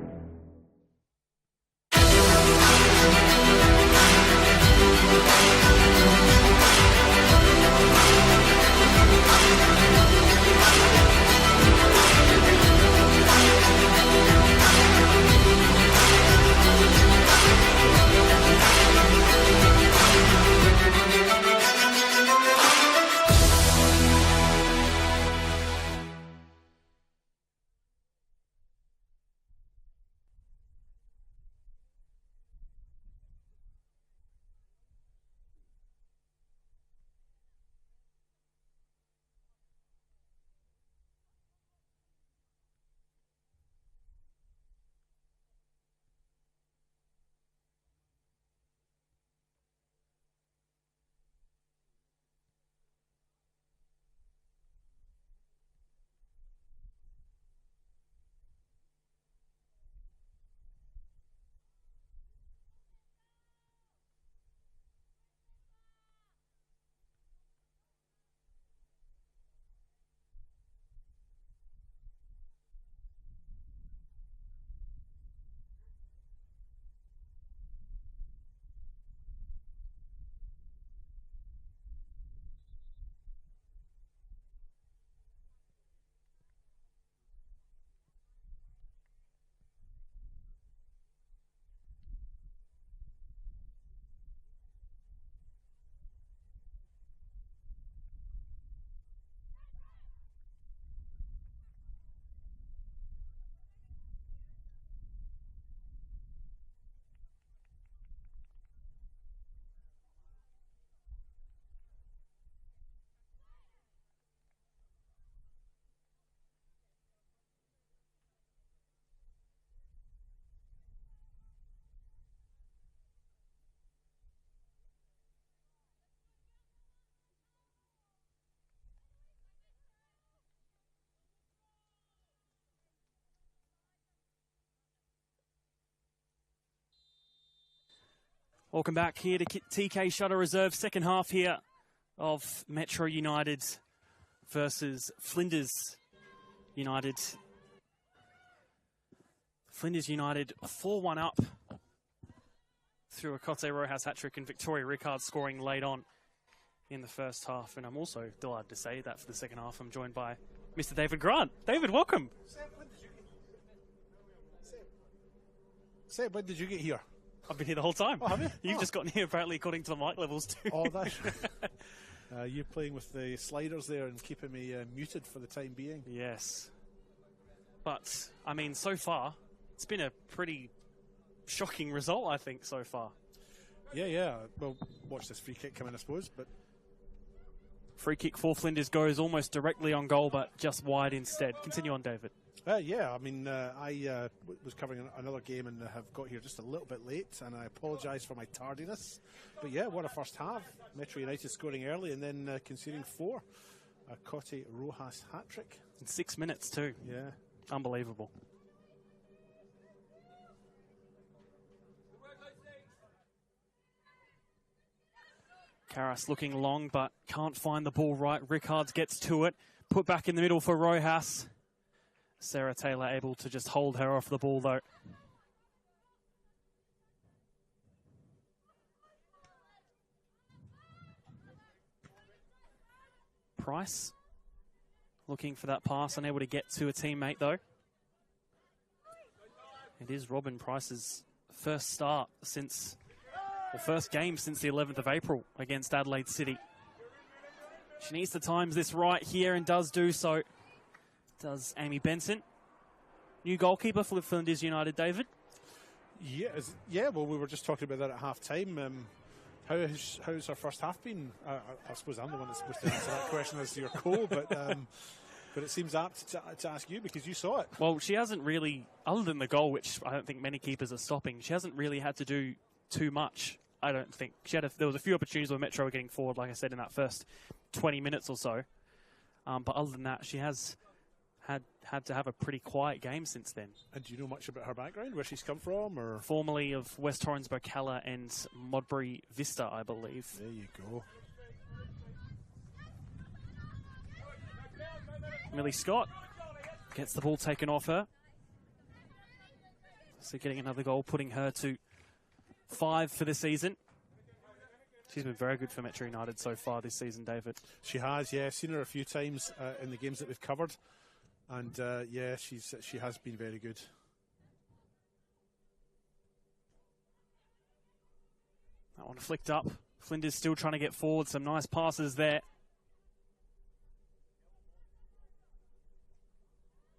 Welcome back here to TK Shutter Reserve, second half here of Metro United versus Flinders United. Flinders United 4-1 up through a Cote Rojas hat-trick and Victoria Rickard scoring late on in the first half. And I'm also delighted to say that for the second half I'm joined by Mr. David Grant. David, welcome. Seb, when did you get here? I've been here the whole time. Oh, have you? You've just gotten here apparently according to the mic levels too. Oh, that's you're playing with the sliders there and keeping me muted for the time being. Yes. But, I mean, so far, it's been a pretty shocking result, I think, so far. Yeah. Well, watch this free kick come in, I suppose. But Free kick for Flinders goes almost directly on goal, but just wide instead. Continue on, David. Yeah, I mean, I was covering another game and have got here just a little bit late, and I apologise for my tardiness. But yeah, what a first half. Metro United scoring early and then conceding 4. A Cote Rojas hat-trick. In 6 minutes too. Yeah. Unbelievable. Karras looking long, but can't find the ball right. Rickards gets to it. Put back in the middle for Rojas. Sarah Taylor able to just hold her off the ball, though. Price looking for that pass, unable to get to a teammate, though. It is Robin Price's first game since the 11th of April against Adelaide City. She needs to times this right here and does do so. Does Amy Benson. New goalkeeper for Flinders United, David. Yeah, well, we were just talking about that at half-time. How's her first half been? I suppose I'm the one that's supposed to answer that question as your co, but it seems apt to ask you because you saw it. Well, she hasn't really, other than the goal, which I don't think many keepers are stopping, she hasn't really had to do too much, I don't think. There was a few opportunities where Metro were getting forward, like I said, in that first 20 minutes or so. But other than that, she has had to have a pretty quiet game since then. And do you know much about her background, where she's come from? Or formerly of West Torrens Bocala and Modbury Vista, I believe. There you go. Millie Scott gets the ball taken off her. So getting another goal, putting her to 5 for the season. She's been very good for Metro United so far this season, David. She has, yeah. I've seen her a few times in the games that we've covered. And yeah, she has been very good. That one flicked up. Flinders still trying to get forward. Some nice passes there.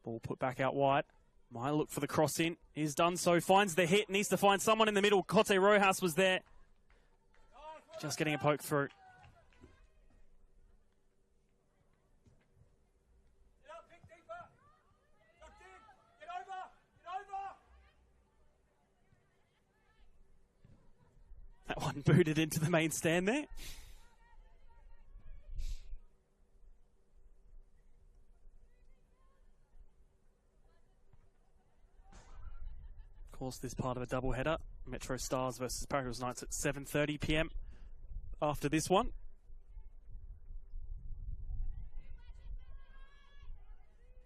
Ball put back out wide. Might look for the cross in. He's done so. Finds the hit. Needs to find someone in the middle. Cote Rojas was there. Just getting a poke through. That one booted into the main stand there. Of course, this part of a doubleheader. Metro Stars versus Paracels Knights at 7:30 p.m. after this one.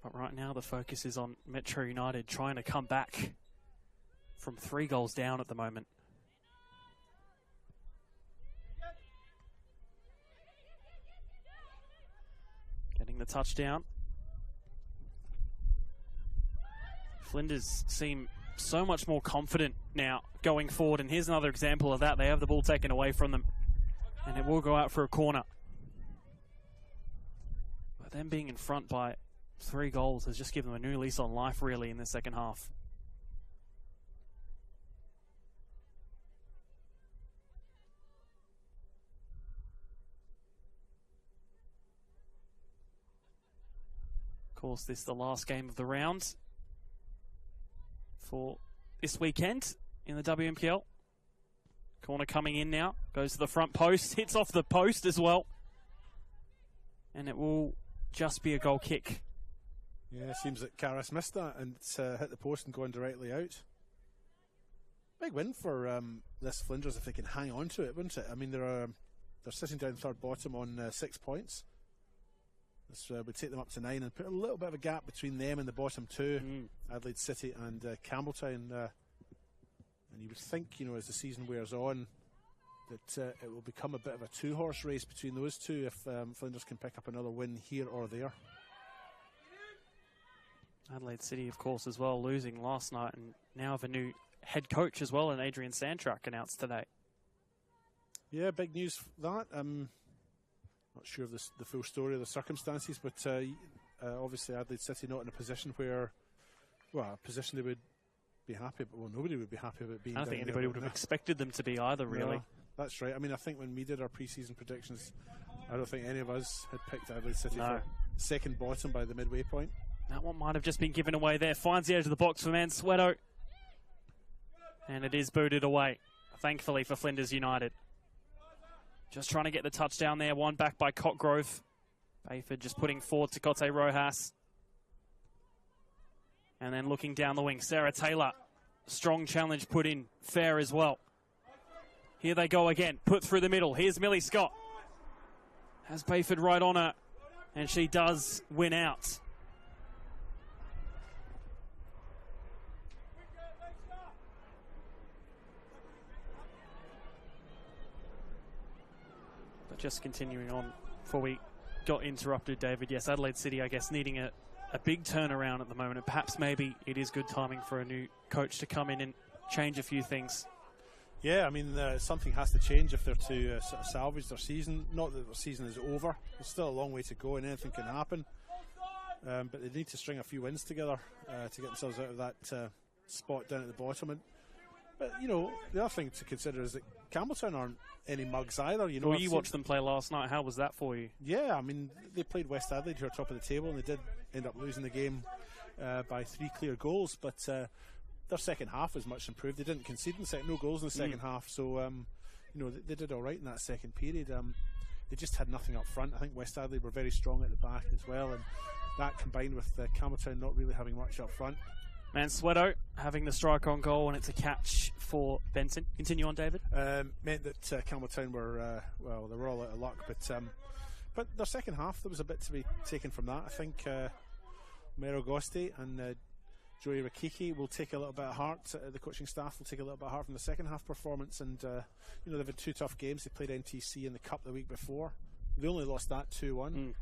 But right now the focus is on Metro United trying to come back from 3 goals down at the moment. Getting the touchdown. Flinders seem so much more confident now going forward, and here's another example of that. They have the ball taken away from them, and it will go out for a corner. But them being in front by 3 goals has just given them a new lease on life, really, in the second half. Of course, this is the last game of the round for this weekend in the WMPL. Corner coming in now. Goes to the front post. Hits off the post as well. And it will just be a goal kick. Yeah, it seems that Karras missed that and it's hit the post and gone directly out. Big win for this Flinders if they can hang on to it, wouldn't it? I mean, they're sitting down third bottom on 6 points. This would take them up to 9 and put a little bit of a gap between them and the bottom 2, Adelaide City and Campbelltown. And you would think, you know, as the season wears on, that it will become a bit of a 2-horse race between those two if Flinders can pick up another win here or there. Adelaide City, of course, as well, losing last night and now have a new head coach as well, and Adrian Sandtrack announced today. Yeah, big news for that. Not sure of the full story of the circumstances, but obviously Adelaide City not in a position where, well, a position they would be happy, but well, nobody would be happy about being. I don't think anybody would have expected them to be either, really. No, that's right. I mean, I think when we did our pre-season predictions, I don't think any of us had picked Adelaide City No. for second bottom by the midway point. That one might have just been given away there. Finds the edge of the box for Mansueto. And it is booted away, thankfully for Flinders United. Just trying to get the touchdown there. One back by Cockgrove. Bayford just putting forward to Cote Rojas. And then looking down the wing, Sarah Taylor. Strong challenge put in, fair as well. Here they go again, put through the middle. Here's Millie Scott. Has Bayford right on her, and she does win out. But just continuing on before we got interrupted, David. Yes, Adelaide City, I guess, needing a big turnaround at the moment, and perhaps maybe it is good timing for a new coach to come in and change a few things. Yeah, I mean, something has to change if they're to sort of salvage their season. Not that their season is over. There's still a long way to go and anything can happen. But they need to string a few wins together to get themselves out of that spot down at the bottom. But, you know, the other thing to consider is that Campbelltown aren't any mugs either. You know, Well, you watched them play last night. How was that for you? Yeah, I mean, they played West Adelaide, who are top of the table, and they did end up losing the game by 3 clear goals. But their second half was much improved. They didn't concede in the second, no goals in the second half. So, you know, they did all right in that second period. They just had nothing up front. I think West Adelaide were very strong at the back as well, and that combined with Campbelltown not really having much up front. Mansueto having the strike on goal, and it's a catch for Benson. Continue on, David. Meant that Campbelltown were, well, they were all out of luck, but their second half, there was a bit to be taken from that. I think Mero Gosti and Joey Rakiki will take a little bit of heart, the coaching staff will take a little bit of heart from the second half performance, and you know, they've had 2 tough games. They played NTC in the Cup the week before. They only lost that 2-1.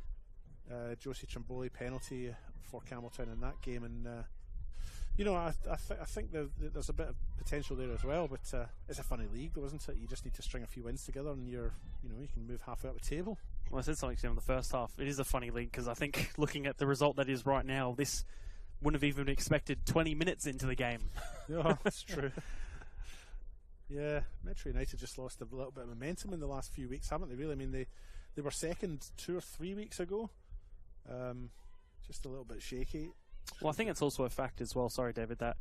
Josie Trimboli penalty for Campbelltown in that game, and you know, I think there's a bit of potential there as well, but it's a funny league though, isn't it? You just need to string a few wins together and you can move halfway up the table. Well, I said something to you in the first half. It is a funny league because I think looking at the result that is right now, this wouldn't have even expected 20 minutes into the game. Yeah, that's true. Yeah, Metro United just lost a little bit of momentum in the last few weeks, haven't they, really? I mean, they were second 2 or 3 weeks ago. Just a little bit shaky. Well, I think it's also a fact as well, sorry David, that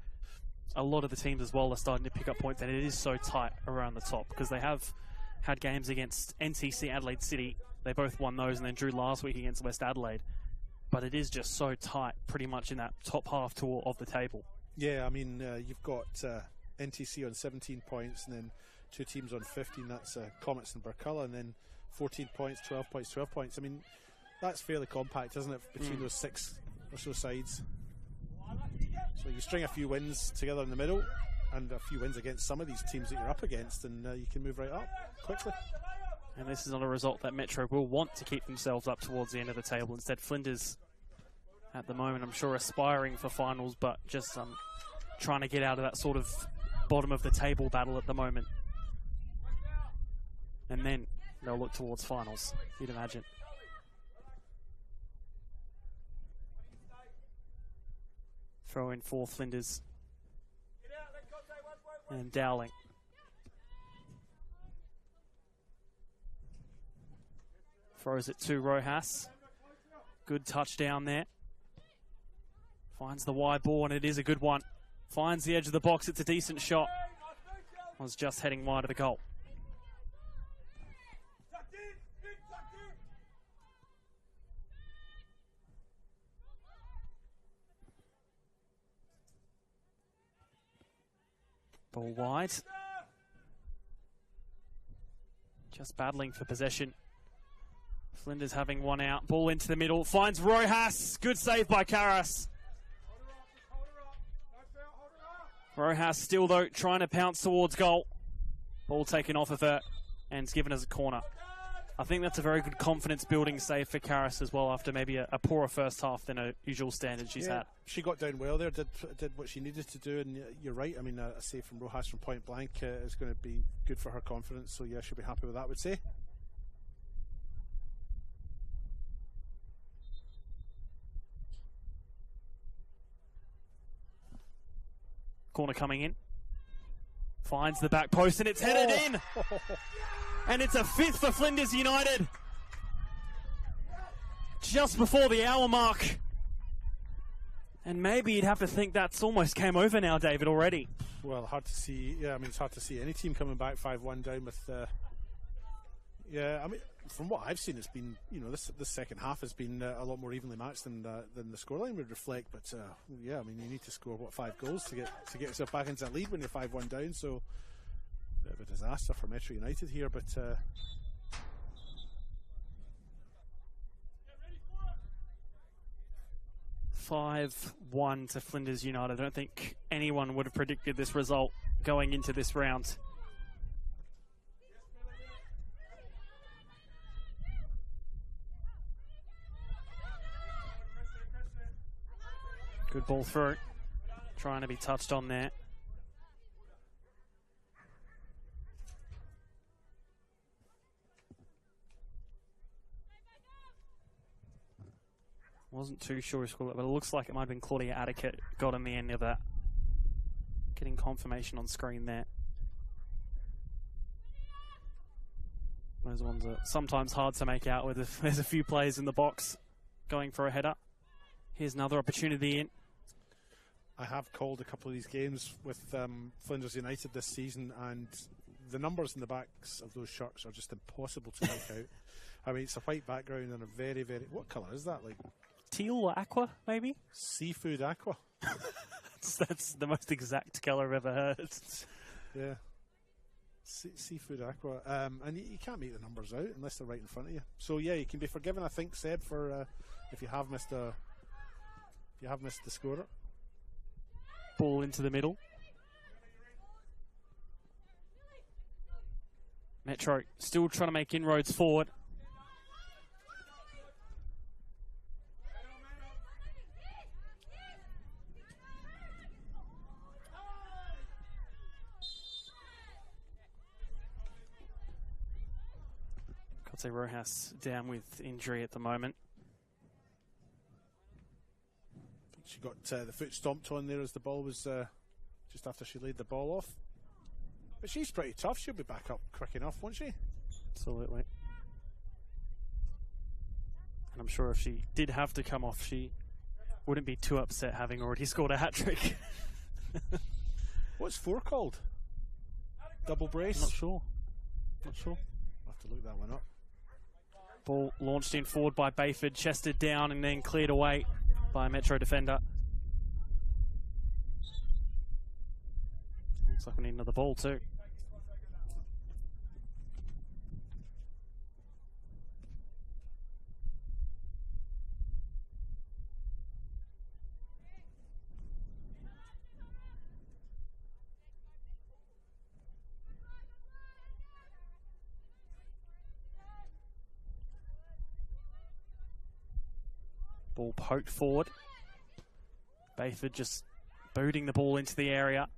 a lot of the teams as well are starting to pick up points, and it is so tight around the top because they have had games against NTC, Adelaide City. They both won those and then drew last week against West Adelaide. But it is just so tight pretty much in that top half tour of the table. Yeah, I mean, you've got NTC on 17 points and then 2 teams on 15. That's Comets and Burculla, and then 14 points, 12 points, 12 points. I mean, that's fairly compact, isn't it, between those 6 or so sides. So you string a few wins together in the middle and a few wins against some of these teams that you're up against, and you can move right up quickly. And this is not a result that Metro will want to keep themselves up towards the end of the table. Instead, Flinders, at the moment, I'm sure aspiring for finals, but just trying to get out of that sort of bottom of the table battle at the moment. And then they'll look towards finals, you'd imagine. Throw in for Flinders. And Dowling. Throws it to Rojas. Good touchdown there. Finds the wide ball, and it is a good one. Finds the edge of the box. It's a decent shot. Was just heading wide of the goal. Ball wide. Just battling for possession. Flinders having one out. Ball into the middle. Finds Rojas. Good save by Karras. Rojas still, though, trying to pounce towards goal. Ball taken off of her and it's given as a corner. I think that's a very good confidence-building save for Karras as well after maybe a poorer first half than a usual standard she's had. She got down well there, did what she needed to do, and you're right. I mean, a save from Rojas from point blank is going to be good for her confidence, so yeah, she'll be happy with that, I would say. Corner coming in. Finds the back post and it's headed in. And it's a 5th for Flinders United. just before the hour mark. And maybe you'd have to think that's almost game over now, David, already. Well, hard to see. Yeah, I mean, it's hard to see any team coming back 5-1 down with. Yeah, I mean, from what I've seen, it's been, you know, this second half has been a lot more evenly matched than the scoreline would reflect. But yeah, I mean, you need to score 5 goals to get yourself back into that lead when you're 5-1 down. So, bit of a disaster for Metro United here, but. 5-1 to Flinders United. I don't think anyone would have predicted this result going into this round. Good ball through. Trying to be touched on there. Wasn't too sure who scored it, but it looks like it might have been Claudia Attica got on the end of that. Getting confirmation on screen there. Those ones are sometimes hard to make out with if there's a few players in the box going for a header. Here's another opportunity in. I have called a couple of these games with Flinders United this season, and the numbers in the backs of those shirts are just impossible to make out. I mean, it's a white background and a very, very... What colour is that? Like teal or aqua, maybe? Seafood aqua. That's the most exact colour I've ever heard. Yeah. Seafood aqua. And you can't make the numbers out unless they're right in front of you. So, yeah, you can be forgiven, I think, Seb, for if you have missed the scorer. Ball into the middle. Metro still trying to make inroads forward. Cote Rojas down with injury at the moment. She got the foot stomped on there as the ball was just after she laid the ball off. But she's pretty tough. She'll be back up quick enough, won't she? Absolutely. And I'm sure if she did have to come off, she wouldn't be too upset having already scored a hat-trick. What's 4 called? Double brace? Not sure. Not sure. I'll have to look that one up. Ball launched in forward by Bayford, chested down and then cleared away by a Metro defender. Looks like we need another ball too. Ball poked forward. Bayford just booting the ball into the area.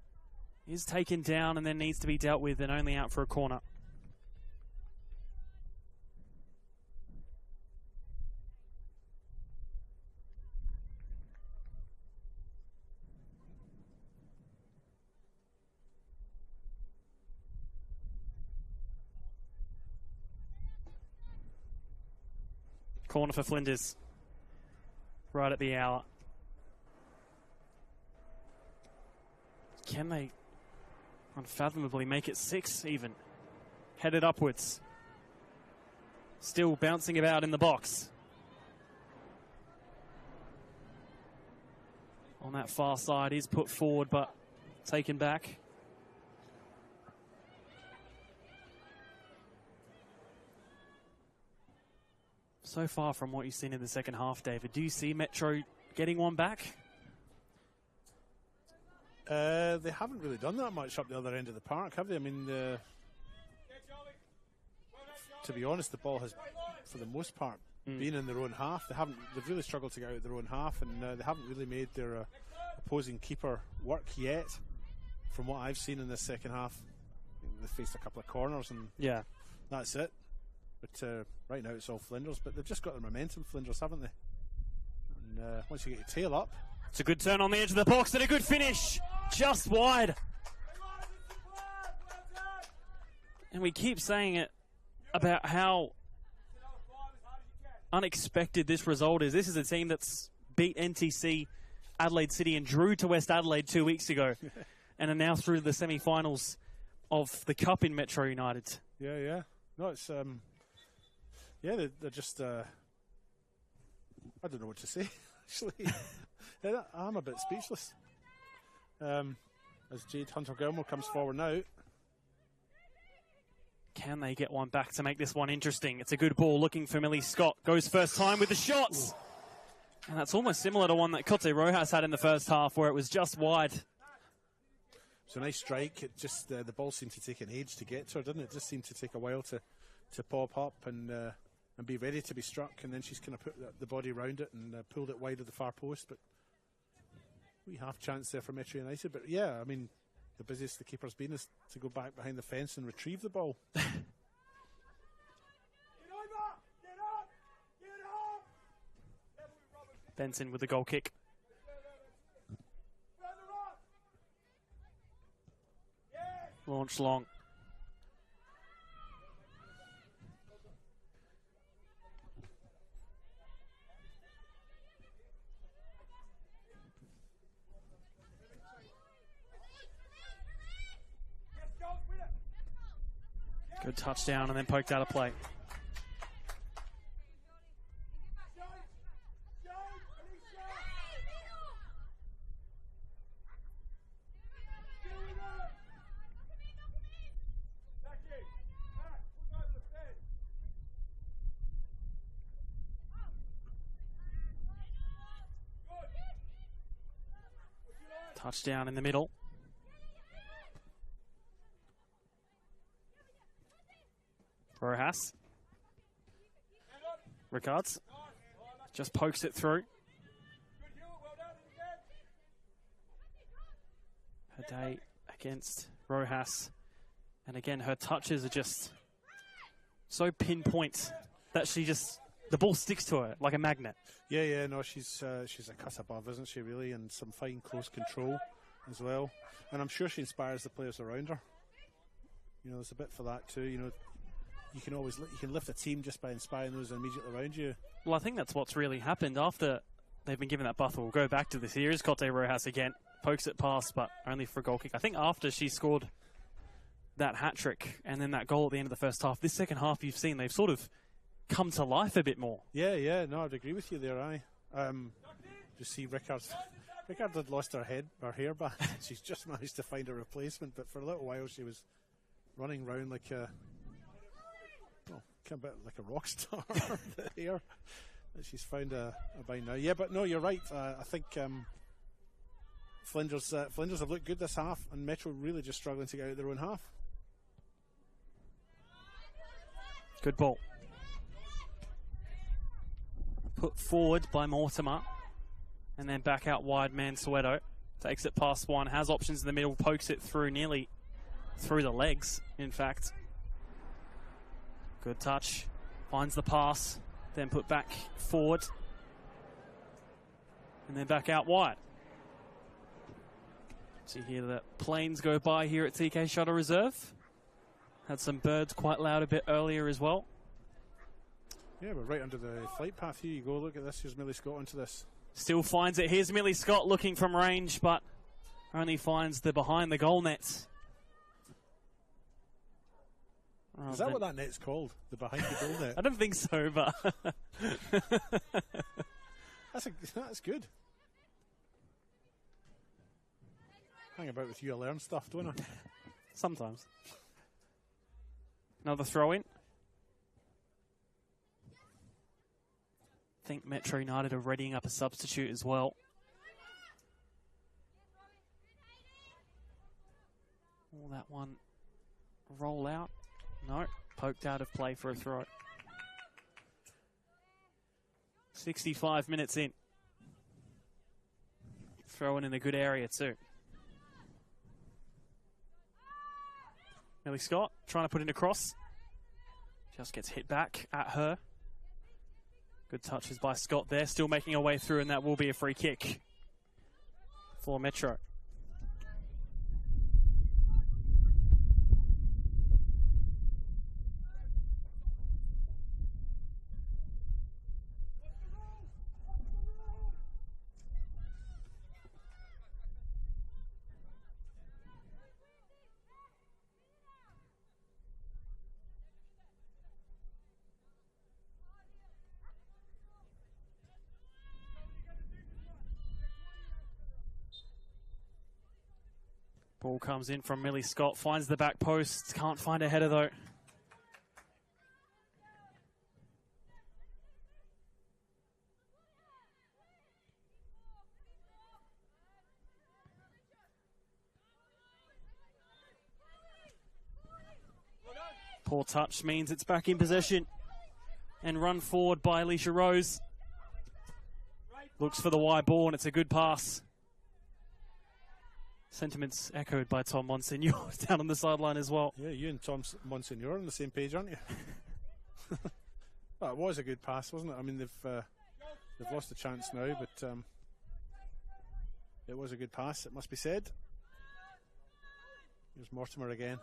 Is taken down and then needs to be dealt with and only out for a corner. Corner for Flinders. Right at the hour. Can they unfathomably make it 6 even? Headed upwards. Still bouncing about in the box. On that far side is put forward but taken back. So far from what you've seen in the second half, David, do you see Metro getting one back? They haven't really done that much up the other end of the park, have they? I mean, to be honest, the ball has, for the most part, been in their own half. They've really struggled to get out of their own half, and they haven't really made their opposing keeper work yet. From what I've seen in this second half, they faced a couple of corners, and yeah, that's it. But right now it's all Flinders, but they've just got their momentum, Flinders, haven't they? And once you get your tail up. It's a good turn on the edge of the box and a good finish. Just wide. And we keep saying it about how unexpected this result is. This is a team that's beat NTC, Adelaide City, and drew to West Adelaide 2 weeks ago, and are now through the semi-finals of the Cup in Metro United. Yeah. No, it's they're just I don't know what to say. Actually, I'm a bit speechless. As Jade Hunter-Gilmore comes forward now. Can they get one back to make this one interesting? It's a good ball looking for Millie Scott. Goes first time with the shots. And that's almost similar to one that Cote Rojas had in the first half, where it was just wide. It's a nice strike. It just the ball seemed to take an age to get to her, didn't it? It just seemed to take a while to pop up and be ready to be struck. And then she's kind of put the body around it and pulled it wide of the far post. But we have chance there for Metro United. But yeah, I mean, the busiest the keeper's been is to go back behind the fence and retrieve the ball. Benson with the goal kick. Launched long. Good touchdown and then poked out of play. Touchdown in the middle. Rojas. Ricards. Just pokes it through. Her day against Rojas. And again, her touches are just so pinpoint that the ball sticks to her like a magnet. Yeah, no, she's a cut above, isn't she, really? And some fine close control as well. And I'm sure she inspires the players around her. You know, there's a bit for that too. You know, you can lift a team just by inspiring those immediately around you. Well, I think that's what's really happened after they've been given that buffer. We'll go back to this. Here's Cote Rojas again. Pokes it past, but only for a goal kick. I think after she scored that hat-trick and then that goal at the end of the first half, this second half you've seen they've sort of come to life a bit more. Yeah, no, I'd agree with you there, just see Rickard had lost her hair back. She's just managed to find a replacement, but for a little while she was running around like a bit like a rock star here. She's found a by now. Yeah, but no, you're right. I think Flinders have looked good this half, and Metro really just struggling to get out their own half. Good ball. Put forward by Mortimer, and then back out wide. Mansueto takes it past one, has options in the middle, pokes it through, nearly through the legs, in fact. Good touch, finds the pass, then put back forward, and then back out wide. See here the planes go by here at TK Shuttle Reserve. Had some birds quite loud a bit earlier as well. Yeah, we're right under the flight path. Here you go, look at this. Here's Millie Scott onto this. Still finds it. Here's Millie Scott looking from range, but only finds the behind the goal net. Is that what that net's called? The behind the goal net? I don't think so, but that's good. Hang about with you, I learn stuff, don't I? Sometimes. Another throw in. I think Metro United are readying up a substitute as well. Will that one roll out? No, poked out of play for a throw. 65 minutes in. Throwing in a good area too. Millie Scott trying to put in a cross. Just gets hit back at her. Good touches by Scott there. Still making her way through, and that will be a free kick for Metro. Ball comes in from Millie Scott, finds the back post, can't find a header though. Poor touch means it's back in possession. And run forward by Alicia Rose. Looks for the wide ball and it's a good pass. Sentiments echoed by Tom Monsignor down on the sideline as well. Yeah, you and Tom Monsignor are on the same page, aren't you? Well, it was a good pass, wasn't it? I mean, they've lost the chance now, but it was a good pass, it must be said. Here's Mortimer again.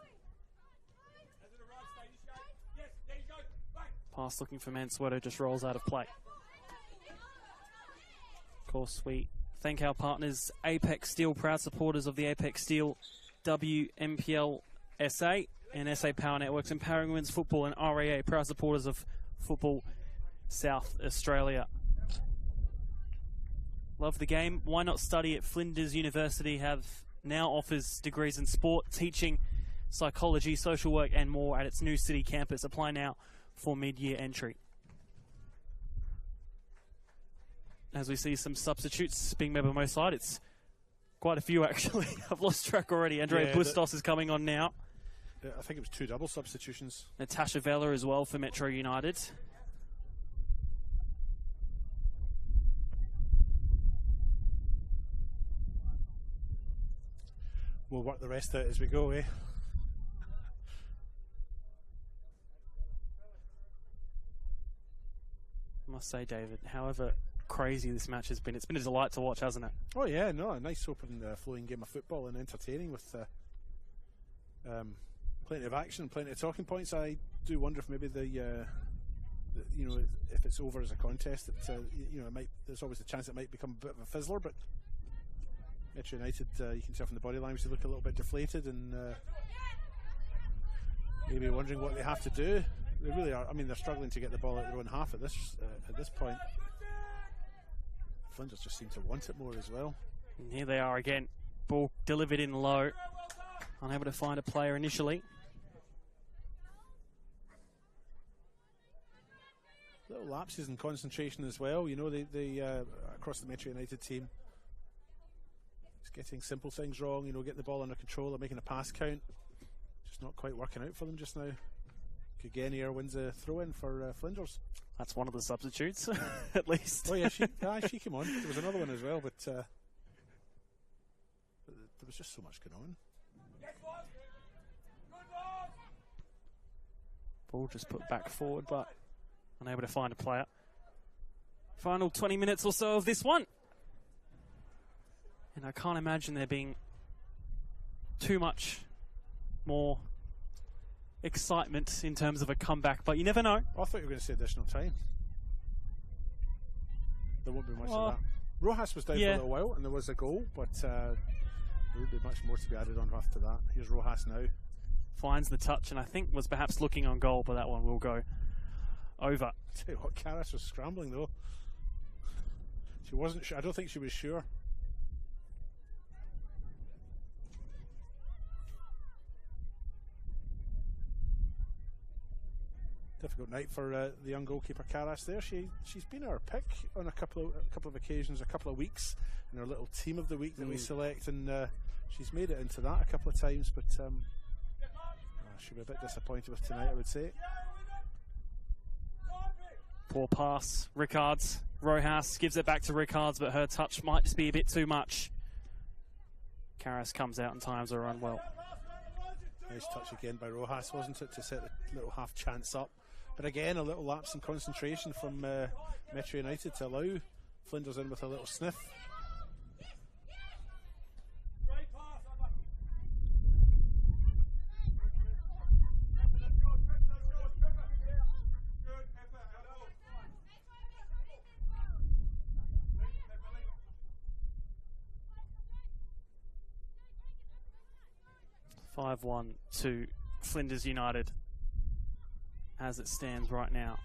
Pass looking for Mansueto, just rolls out of play. Of course, we thank our partners, Apex Steel, proud supporters of the Apex Steel NPLSA and SA Power Networks, empowering women's football, and RAA, proud supporters of Football South Australia. Love the game. Why not study at Flinders University? Have now offers degrees in sport, teaching, psychology, social work, and more at its new city campus. Apply now for mid-year entry. As we see some substitutes being made by my side, it's quite a few actually. I've lost track already. Andrea Bustos is coming on now. I think it was 2 double substitutions. Natasha Vella as well for Metro United. We'll work the rest out as we go, eh? I must say, David, however crazy this match has been, it's been a delight to watch, hasn't it? Oh yeah, no, a nice open flowing game of football and entertaining with plenty of action, plenty of talking points. I do wonder if maybe the you know, if it's over as a contest, it, you know, it might. There's always a chance it might become a bit of a fizzler. But Metro United, you can tell from the body language, they look a little bit deflated and maybe wondering what they have to do. They really are. I mean, they're struggling to get the ball out their own half at this point. Flinders just seem to want it more as well. And here they are again. Ball delivered in low. Unable to find a player initially. Little lapses in concentration as well. You know, they across the Metro United team, just getting simple things wrong. You know, getting the ball under control or making a pass count. Just not quite working out for them just now. Gugenier wins a throw-in for Flinders. That's one of the substitutes, at least. Oh yeah, she came on. There was another one as well, but there was just so much going on. Ball just put back forward, but unable to find a player. Final 20 minutes or so of this one. And I can't imagine there being too much more excitement in terms of a comeback, but you never know. I thought you were going to say additional time. There won't be much of that. Rojas was down for a little while and there was a goal, but there won't be much more to be added on after that. Here's Rojas now. Finds the touch and I think was perhaps looking on goal, but that one will go over. Tell you what, Karas was scrambling though. She wasn't sure. I don't think she was sure. Difficult night for the young goalkeeper Karas there. She's been our pick on a couple of occasions, a couple of weeks in our little team of the week that we select, and she's made it into that a couple of times, but she'll be a bit disappointed with tonight, I would say. Poor pass, Rickards. Rojas gives it back to Rickards, but her touch might just be a bit too much. Karas comes out and times her run well. Nice touch again by Rojas, wasn't it, to set the little half chance up. But again, a little lapse in concentration from Metro United to allow Flinders in with a little sniff. (5-1) to Flinders United as it stands right now.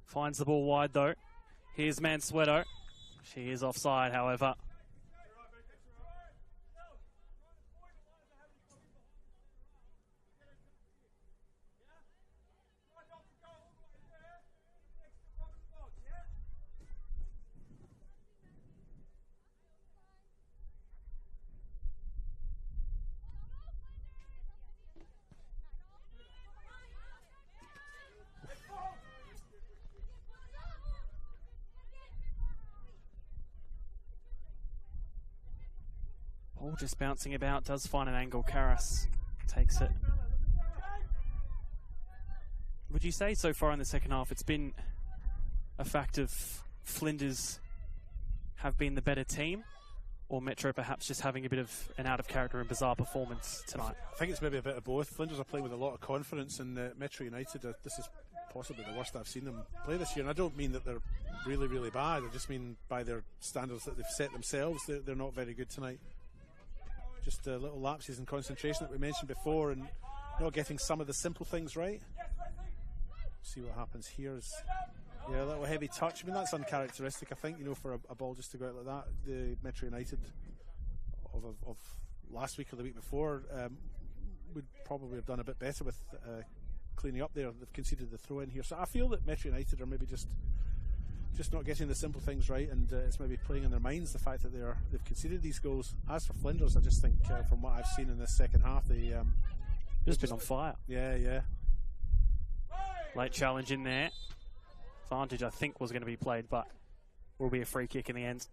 Finds the ball wide though. Here's Mansueto. She is offside, however. Ball just bouncing about, does find an angle. Karras takes it. Would you say so far in the second half it's been a fact of Flinders have been the better team, or Metro perhaps just having a bit of an out of character and bizarre performance tonight? I think it's maybe a bit of both. Flinders are playing with a lot of confidence, and Metro United, this is possibly the worst I've seen them play this year. And I don't mean that they're really, really bad. I just mean by their standards that they've set themselves, they're not very good tonight. Just little lapses in concentration that we mentioned before, and not getting some of the simple things right. See what happens here. Yeah, a little heavy touch. I mean, that's uncharacteristic, I think, for a ball just to go out like that. The Metro United of last week or the week before would probably have done a bit better with cleaning up there. They've conceded the throw in here. So I feel that Metro United are maybe just not getting the simple things right, and it's maybe playing in their minds the fact that they've conceded these goals. As for Flinders, I just think from what I've seen in this second half, they've just been on fire. Yeah. Late challenge in there. Advantage, I think, was going to be played, but will be a free kick in the end.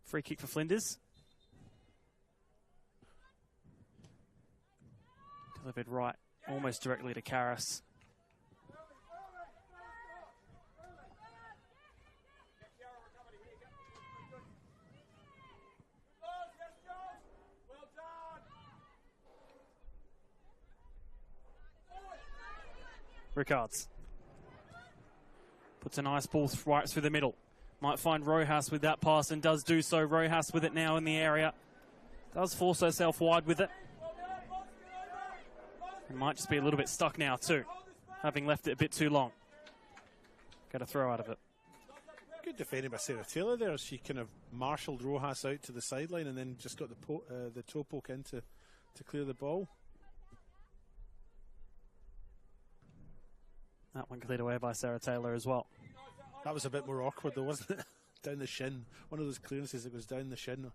Free kick for Flinders. Delivered right, almost directly to Karras. Ricards puts a nice ball right through the middle. Might find Rojas with that pass, and does do so. Rojas with it now in the area. Does force herself wide with it. It might just be a little bit stuck now too, having left it a bit too long. Got a throw out of it. Good defending by Sarah Taylor there. She kind of marshalled Rojas out to the sideline and then just got the toe poke in to clear the ball. That one cleared away by Sarah Taylor as well. That was a bit more awkward though, wasn't it? Down the shin. One of those clearances that goes down the shin,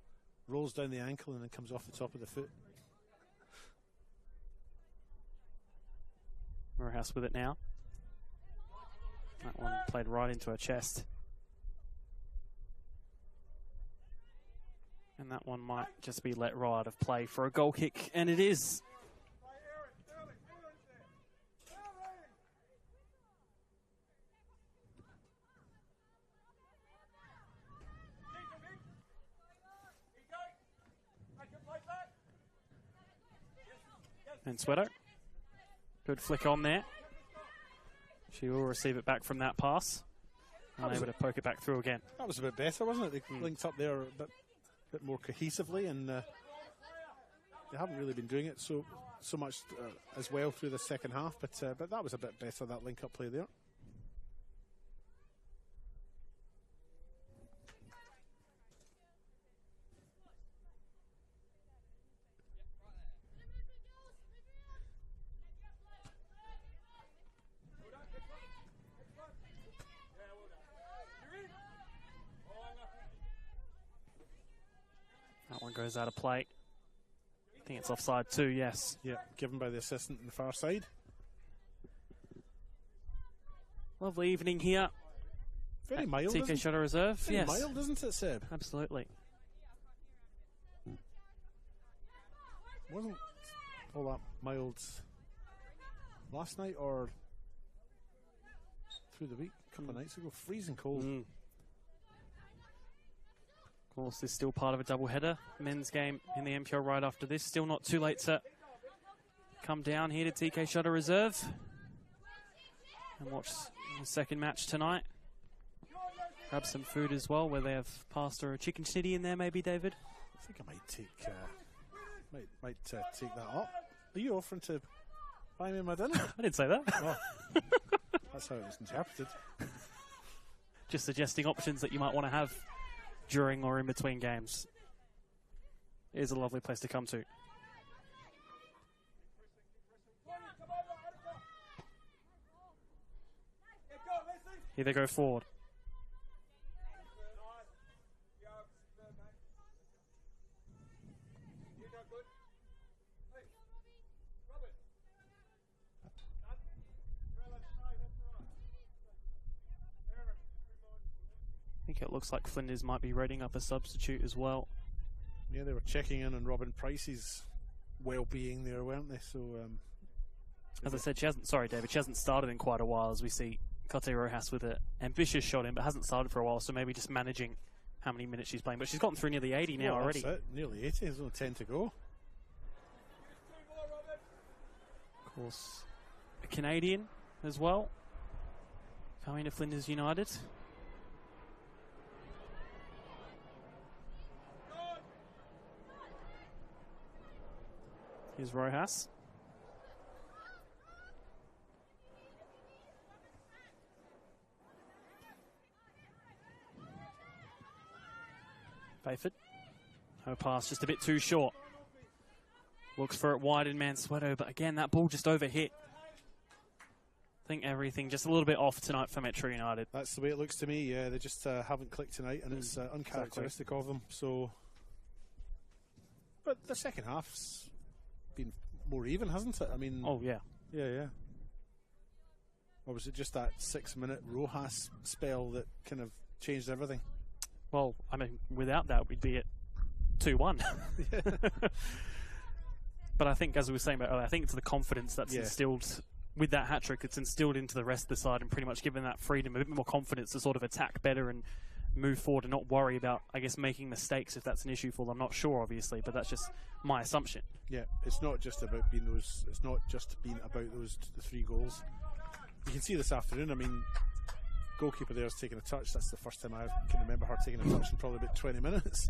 rolls down the ankle and then comes off the top of the foot. Rojas with it now. That one played right into her chest. And that one might just be let right of play for a goal kick, and it is. And Sweato. Good flick on there. She will receive it back from that pass. Unable to poke it back through again. That was a bit better, wasn't it? They linked up there a bit more cohesively, and they haven't really been doing it so much as well through the second half. But that was a bit better, that link-up play there. That one goes out of play. I think it's offside too, yes. Yeah, given by the assistant on the far side. Lovely evening here. Very mild, TK Shutter Reserve. Very yes. mild, isn't it, Seb? Absolutely. Wasn't all that mild last night or through the week, a couple of nights ago. Freezing cold. Of course, there's still part of a double-header. Men's game in the NPL right after this. Still not too late to come down here to TK Shutter Reserve and watch the second match tonight. Grab some food as well, where they have pasta or chicken snitty in there, maybe, David? I think I might take take that up. Are you offering to buy me my dinner? I didn't say that. Oh. That's how it was interpreted. Just suggesting options that you might want to have during or in between games. It is a lovely place to come to. Here they go forward. I think it looks like Flinders might be rating up a substitute as well. Yeah, they were checking in on Robin Price's well-being there, weren't they? So, as I said, she hasn't started in quite a while, as we see Cote Rojas with an ambitious shot in, but hasn't started for a while, so maybe just managing how many minutes she's playing. But she's gotten through nearly 80 now already. That's it, nearly 80, there's only 10 to go. Of course, a Canadian as well, coming to Flinders United. Here's Rojas. Bayford. Her pass just a bit too short. Looks for it wide in Mansueto, but again, that ball just overhit. I think everything just a little bit off tonight for Metro United. That's the way it looks to me, yeah. They just haven't clicked tonight, and it's uncharacteristic of them. So, but the second half's been more even, hasn't it? I mean, oh yeah, yeah. Or was it just that 6-minute Rojas spell that kind of changed everything? Well, I mean, without that, we'd be at 2-1. But I think, as we were saying about earlier, I think it's the confidence that's instilled with that hat-trick. It's instilled into the rest of the side and pretty much given that freedom, a bit more confidence to sort of attack better and move forward and not worry about, I guess, making mistakes if that's an issue for them. I'm not sure, obviously, but that's just my assumption. Yeah, it's not just about being those. It's not just been about those the 3 goals. You can see this afternoon. I mean, goalkeeper there's taking a touch. That's the first time I can remember her taking a touch in probably about 20 minutes.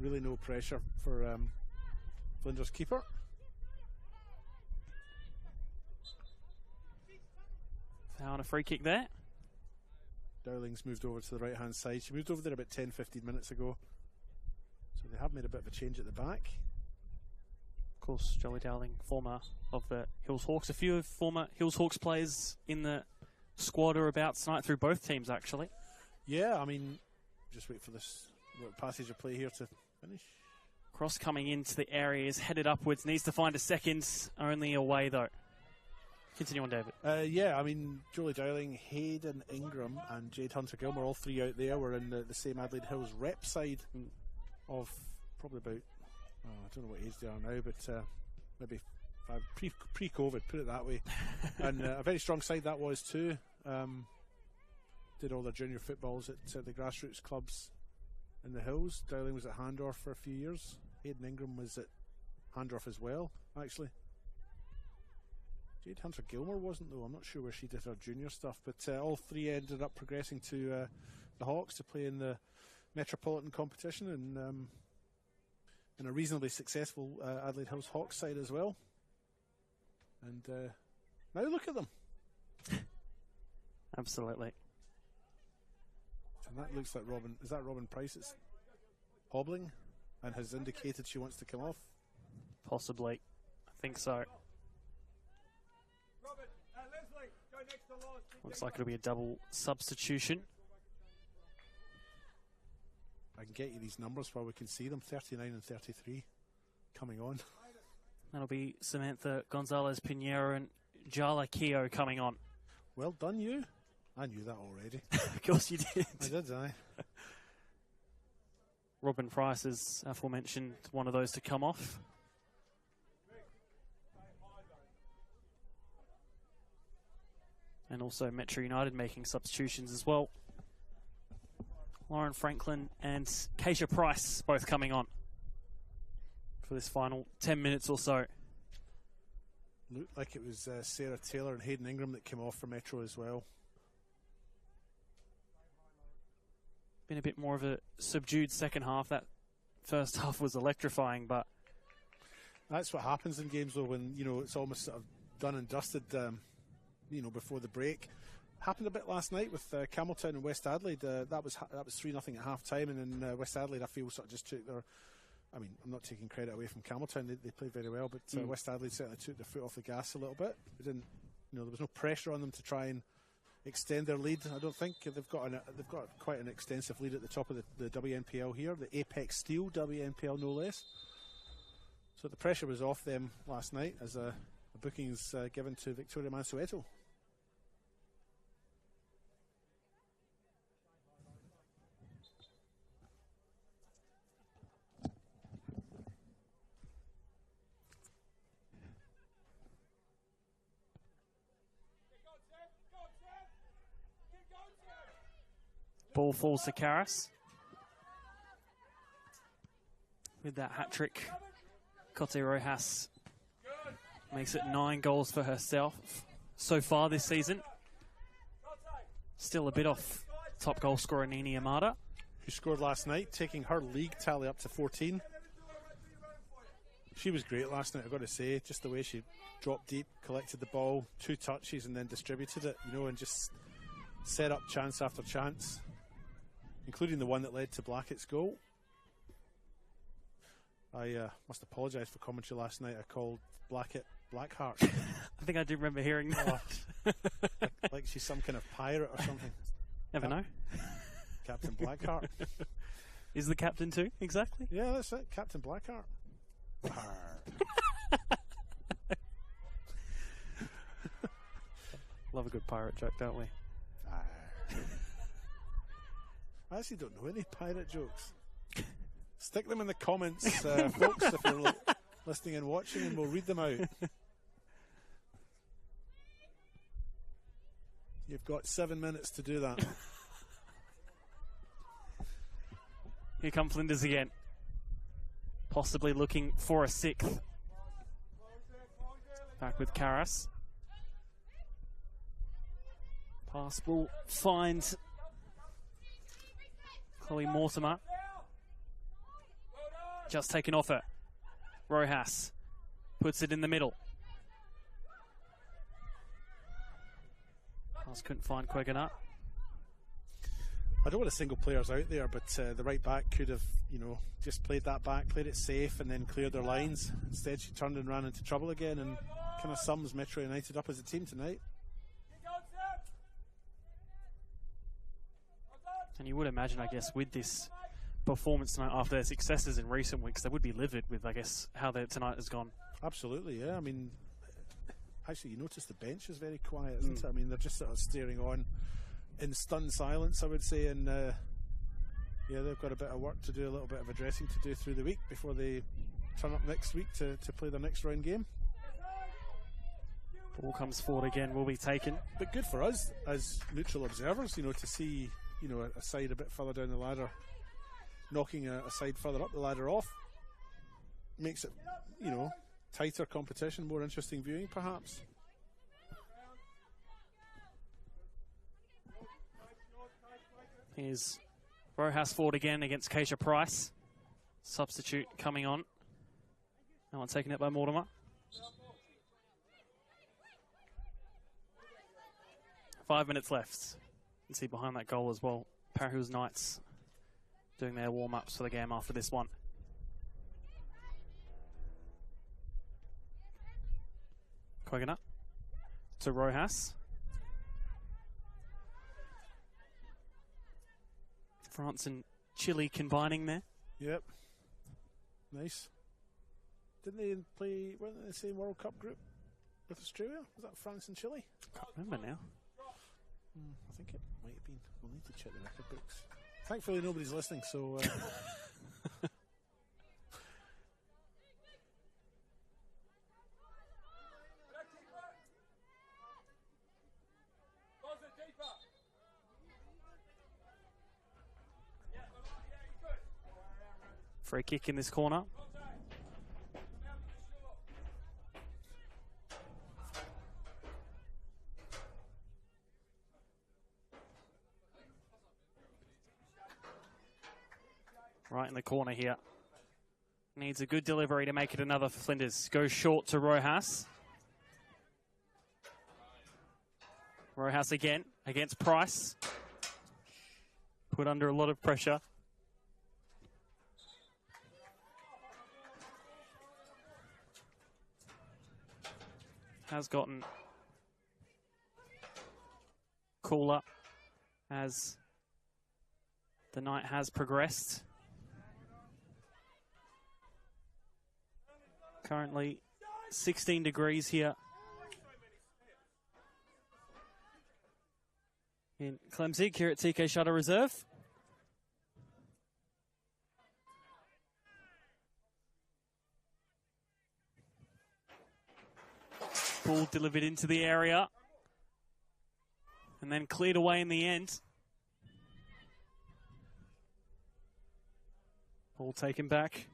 Really no pressure for Flinders' keeper. Found a free kick there. Dowling's moved over to the right hand side. She moved over there about 10-15 minutes ago. So they have made a bit of a change at the back. Of course, Joey Dowling, former of the Hills Hawks. A few former Hills Hawks players in the squad are about tonight through both teams, actually. Yeah, I mean, just wait for this passage of play here to finish. Cross coming into the area is headed upwards. Needs to find a second. Only away, though. Continue on, David. Yeah, I mean, Jolie Dowling, Hayden Ingram, and Jade Hunter-Gilmore, all 3 out there, were in the same Adelaide Hills rep side of probably about, I don't know what age they are now, but maybe pre-COVID, put it that way. And a very strong side that was too. Did all their junior footballs at the grassroots clubs in the Hills. Dowling was at Handorf for a few years. Hayden Ingram was at Handorf as well, actually. Jade Hunter-Gilmore wasn't, though. I'm not sure where she did her junior stuff, but all 3 ended up progressing to the Hawks to play in the Metropolitan competition and in a reasonably successful Adelaide Hills Hawks side as well. And now look at them. Absolutely. And that looks like Robin. Is that Robin Price? It's hobbling and has indicated she wants to come off. Possibly. I think so. Looks like it'll be a double substitution. I can get you these numbers while we can see them. 39 and 33 coming on. That'll be Samantha Gonzalez Pinheiro and Jala Keogh coming on. Well done, you. I knew that already. Of course you did. I did, I. Robin Price is aforementioned, one of those to come off. And also Metro United making substitutions as well. Lauren Franklin and Keisha Price both coming on for this final 10 minutes or so. Looked like it was Sarah Taylor and Hayden Ingram that came off for Metro as well. Been a bit more of a subdued second half. That first half was electrifying, but that's what happens in games though, when it's almost sort of done and dusted. Before the break. Happened a bit last night with Campbelltown and West Adelaide. That was 3-0 at half time, and then West Adelaide, I feel, sort of just took their. I mean, I'm not taking credit away from Campbelltown. They played very well, but West Adelaide certainly took their foot off the gas a little bit. They didn't. There was no pressure on them to try and extend their lead. I don't think they've got quite an extensive lead at the top of the WNPL here, the Apex Steel WNPL no less. So the pressure was off them last night as a booking is given to Victoria Mansueto. Ball falls to Karas. With that hat-trick, Cote Rojas makes it 9 goals for herself so far this season. Still a bit off top goal scorer Nini Amada, who scored last night, taking her league tally up to 14. She was great last night, I've got to say. Just the way she dropped deep, collected the ball, 2 touches, and then distributed it, and just set up chance after chance, including the one that led to Blackett's goal. I must apologise for commentary last night. I called Blackett Blackheart. I think I do remember hearing that. like she's some kind of pirate or something. Never know. Captain Blackheart. Is the captain too, exactly? Yeah, that's it. Captain Blackheart. Love a good pirate joke, don't we? I actually don't know any pirate jokes. Stick them in the comments, folks, if you're listening and watching, and we'll read them out. You've got 7 minutes to do that. Here come Flinders again. Possibly looking for a 6th. Back with Karas. Pass will find Chloe Mortimer. Just taken off her. Rojas puts it in the middle. Pass couldn't find Quegana. I don't want to single players out there, but the right back could have, just played that back, played it safe, and then cleared their lines. Instead, she turned and ran into trouble again, and kind of sums Metro United up as a team tonight. And you would imagine, I guess, with this performance tonight after their successes in recent weeks, they would be livid with, I guess, how their tonight has gone. Absolutely, yeah. I mean, actually, you notice the bench is very quiet, isn't it? I mean, they're just sort of staring on in stunned silence, I would say, and they've got a bit of work to do, a little bit of addressing to do through the week before they turn up next week to play their next round game. Ball comes forward again, will be taken. But good for us as neutral observers, to see, a side a bit further down the ladder knocking a side further up the ladder off. Makes it, tighter competition, more interesting viewing perhaps. Here's Rojas forward again against Keisha Price. Substitute coming on. No one taking it by Mortimer. 5 minutes left. You can see behind that goal as well, Parahills Knights doing their warm-ups for the game after this one. Quegana to Rojas. France and Chile combining there. Yep. Nice. Didn't they play, weren't they in the same World Cup group with Australia? Was that France and Chile? Can't remember now. I think it might have been. We'll need to check the record books. Thankfully nobody's listening, so free kick in this corner. Right in the corner here. Needs a good delivery to make it another for Flinders. Goes short to Rojas. Rojas again against Price. Put under a lot of pressure. Has gotten cooler as the night has progressed. Currently 16 degrees here in Clemzig, here at TK Shutter Reserve. Ball delivered into the area and then cleared away in the end. Ball taken back.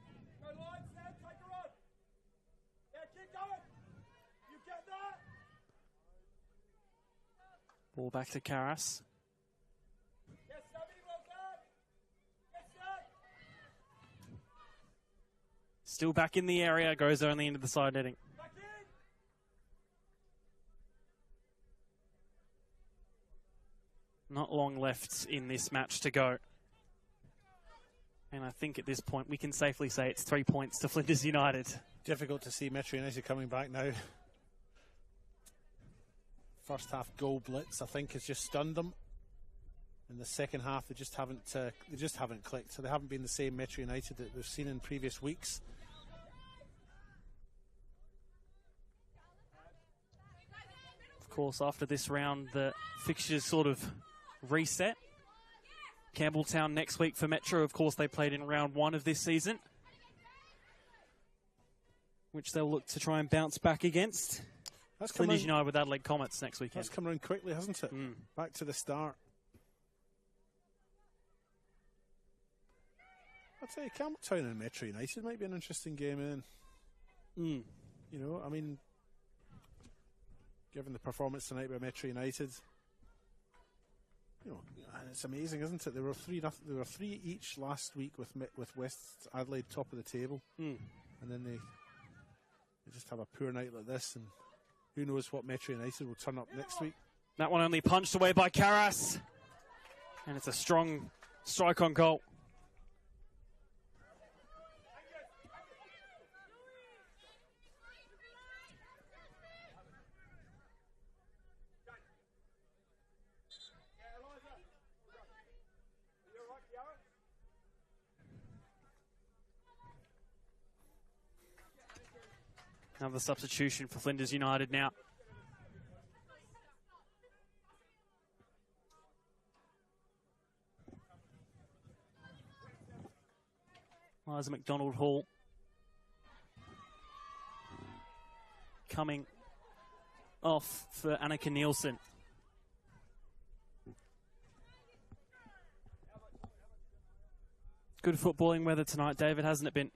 Ball back to Karas. Still back in the area, goes only into the side netting. Not long left in this match to go. And I think at this point we can safely say it's 3 points to Flinders United. Difficult to see Metro United coming back now. First half goal blitz, I think, has just stunned them. In the second half, they just haven't clicked. So they haven't been the same Metro United that we've seen in previous weeks. Of course, after this round, the fixtures sort of reset. Campbelltown next week for Metro. Of course, they played in round 1 of this season, which they'll look to try and bounce back against. That's Flinders United with Adelaide Comets next weekend. That's come around quickly, hasn't it? Back to the start. I'd say Campbelltown and Metro United might be an interesting game in. You know, I mean, given the performance tonight by Metro United, you know, it's amazing, isn't it? There were 3 each last week with West Adelaide top of the table, and then they just have a poor night like this, and who knows what Metro United will turn up next week. That one only punched away by Karas, and it's a strong strike on goal. Another substitution for Flinders United now. Liza McDonald-Hall coming off for Annika Nielsen. Good footballing weather tonight, David, hasn't it been?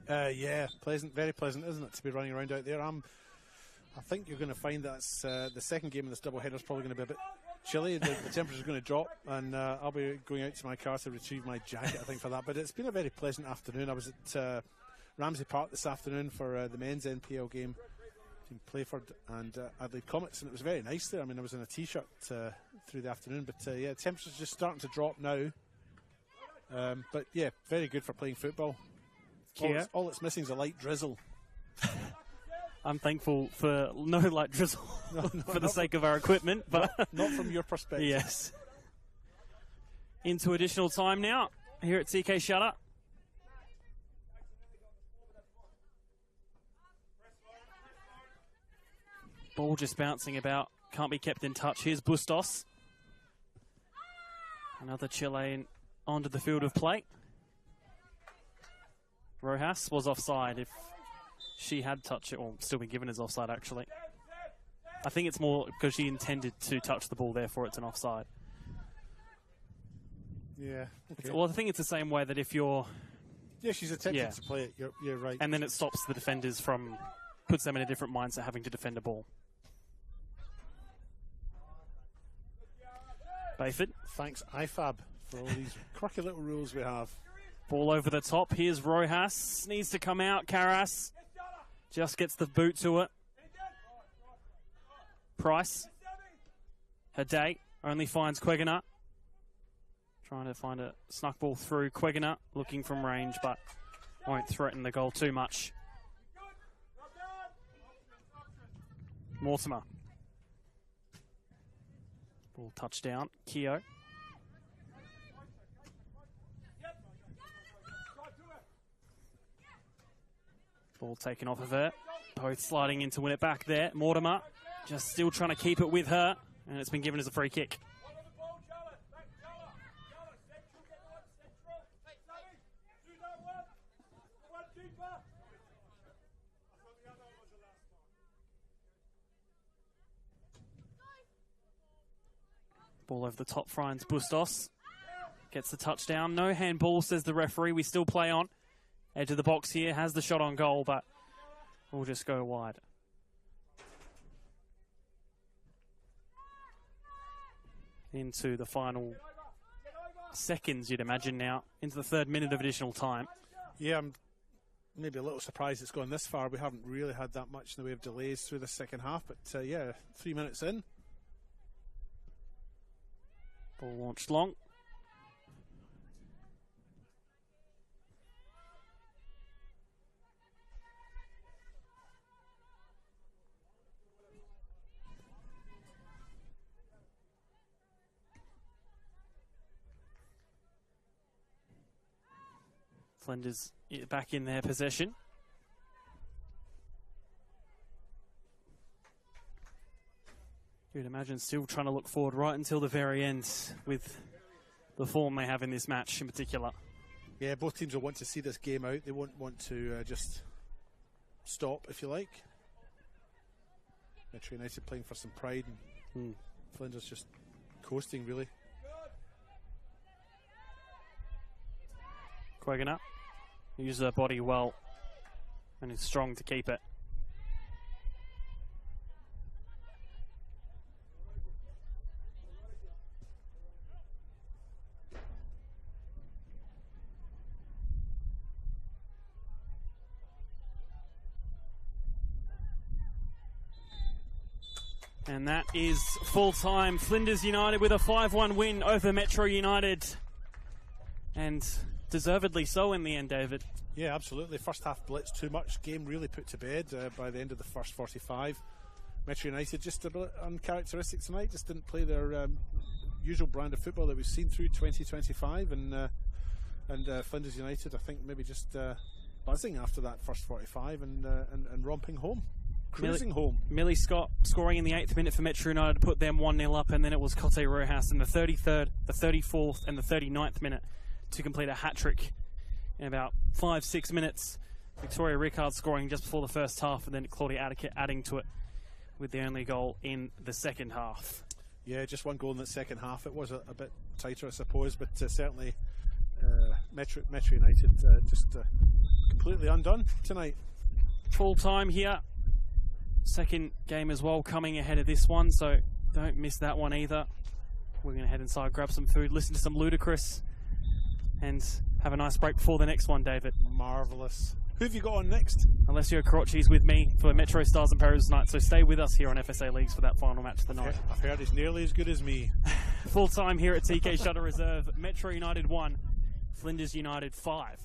Yeah, pleasant, very pleasant, isn't it, to be running around out there. I think you're going to find that's the second game of this doubleheader is probably going to be a bit chilly. The temperature's going to drop, and I'll be going out to my car to retrieve my jacket, I think, for that. But it's been a very pleasant afternoon. I was at Ramsey Park this afternoon for the men's NPL game between Playford and Adelaide Comets, and it was very nice there. I mean, I was in a t-shirt through the afternoon, but yeah, temperature's just starting to drop now. But yeah, very good for playing football. All it's missing is a light drizzle. I'm thankful for no light drizzle for the sake of our equipment, but not from your perspective. Yes. Into additional time now here at TK Shutter. Ball just bouncing about, can't be kept in touch. Here's Bustos. Another Chilean onto the field of play. Rojas was offside. If she had touched it, or still been given as offside, actually. I think it's more because she intended to touch the ball, therefore it's an offside. Yeah. Okay. Well, I think it's the same way that if you're... Yeah, she's attempted to play it. You're right. And then it stops the defenders from... puts them in a different mindset having to defend a ball. Bayford. Thanks, IFAB, for all these quirky little rules we have. Ball over the top. Here's Rojas. Needs to come out. Karas just gets the boot to it. Price. Haday only finds Quegana. Trying to find a snuck ball through. Quegana looking from range, but won't threaten the goal too much. Mortimer. Ball touchdown. Keogh. Ball taken off of her. Both sliding in to win it back there. Mortimer just still trying to keep it with her, and it's been given as a free kick. Ball over the top, finds Bustos. Gets the touchdown. No handball, says the referee. We still play on. Edge of the box here, has the shot on goal, but we'll just go wide. Into the final seconds, you'd imagine now, into the 3rd minute of additional time. Yeah, I'm maybe a little surprised it's gone this far. We haven't really had that much in the way of delays through the second half, but yeah, 3 minutes in. Ball launched long. Flinders back in their possession. You'd imagine still trying to look forward right until the very end with the form they have in this match in particular. Yeah, both teams will want to see this game out. They won't want to just stop, if you like. Metro United playing for some pride, and Flinders just coasting, really. Quegana uses her body well and is strong to keep it. And that is full time. Flinders United with a 5-1 win over Metro United. And deservedly so in the end, David. Yeah, absolutely. First half blitz too much. Game really put to bed by the end of the first 45. Metro United just a bit uncharacteristic tonight. Just didn't play their usual brand of football that we've seen through 2025. And Flinders United, I think, maybe just buzzing after that first 45 and romping home. Cruising home. Millie Scott scoring in the 8th minute for Metro United to put them 1-0 up, and then it was Cote Rojas in the 33rd, the 34th and the 39th minute to complete a hat-trick in about 5-6 minutes. Victoria Rickard scoring just before the first half, and then Claudia Attica adding to it with the only goal in the second half. Yeah, just one goal in the second half. It was a bit tighter, I suppose, but certainly Metro United just completely undone tonight. Full time here. Second game as well coming ahead of this one, so don't miss that one either. We're going to head inside, grab some food, listen to some Ludacris, and have a nice break before the next one, David. Marvellous. Who have you got on next? Alessio Carocci's with me for Metro Stars and Perils tonight, so stay with us here on FSA Leagues for that final match of the night. I've heard he's nearly as good as me. Full time here at TK Shutter Reserve. Metro United 1, Flinders United 5.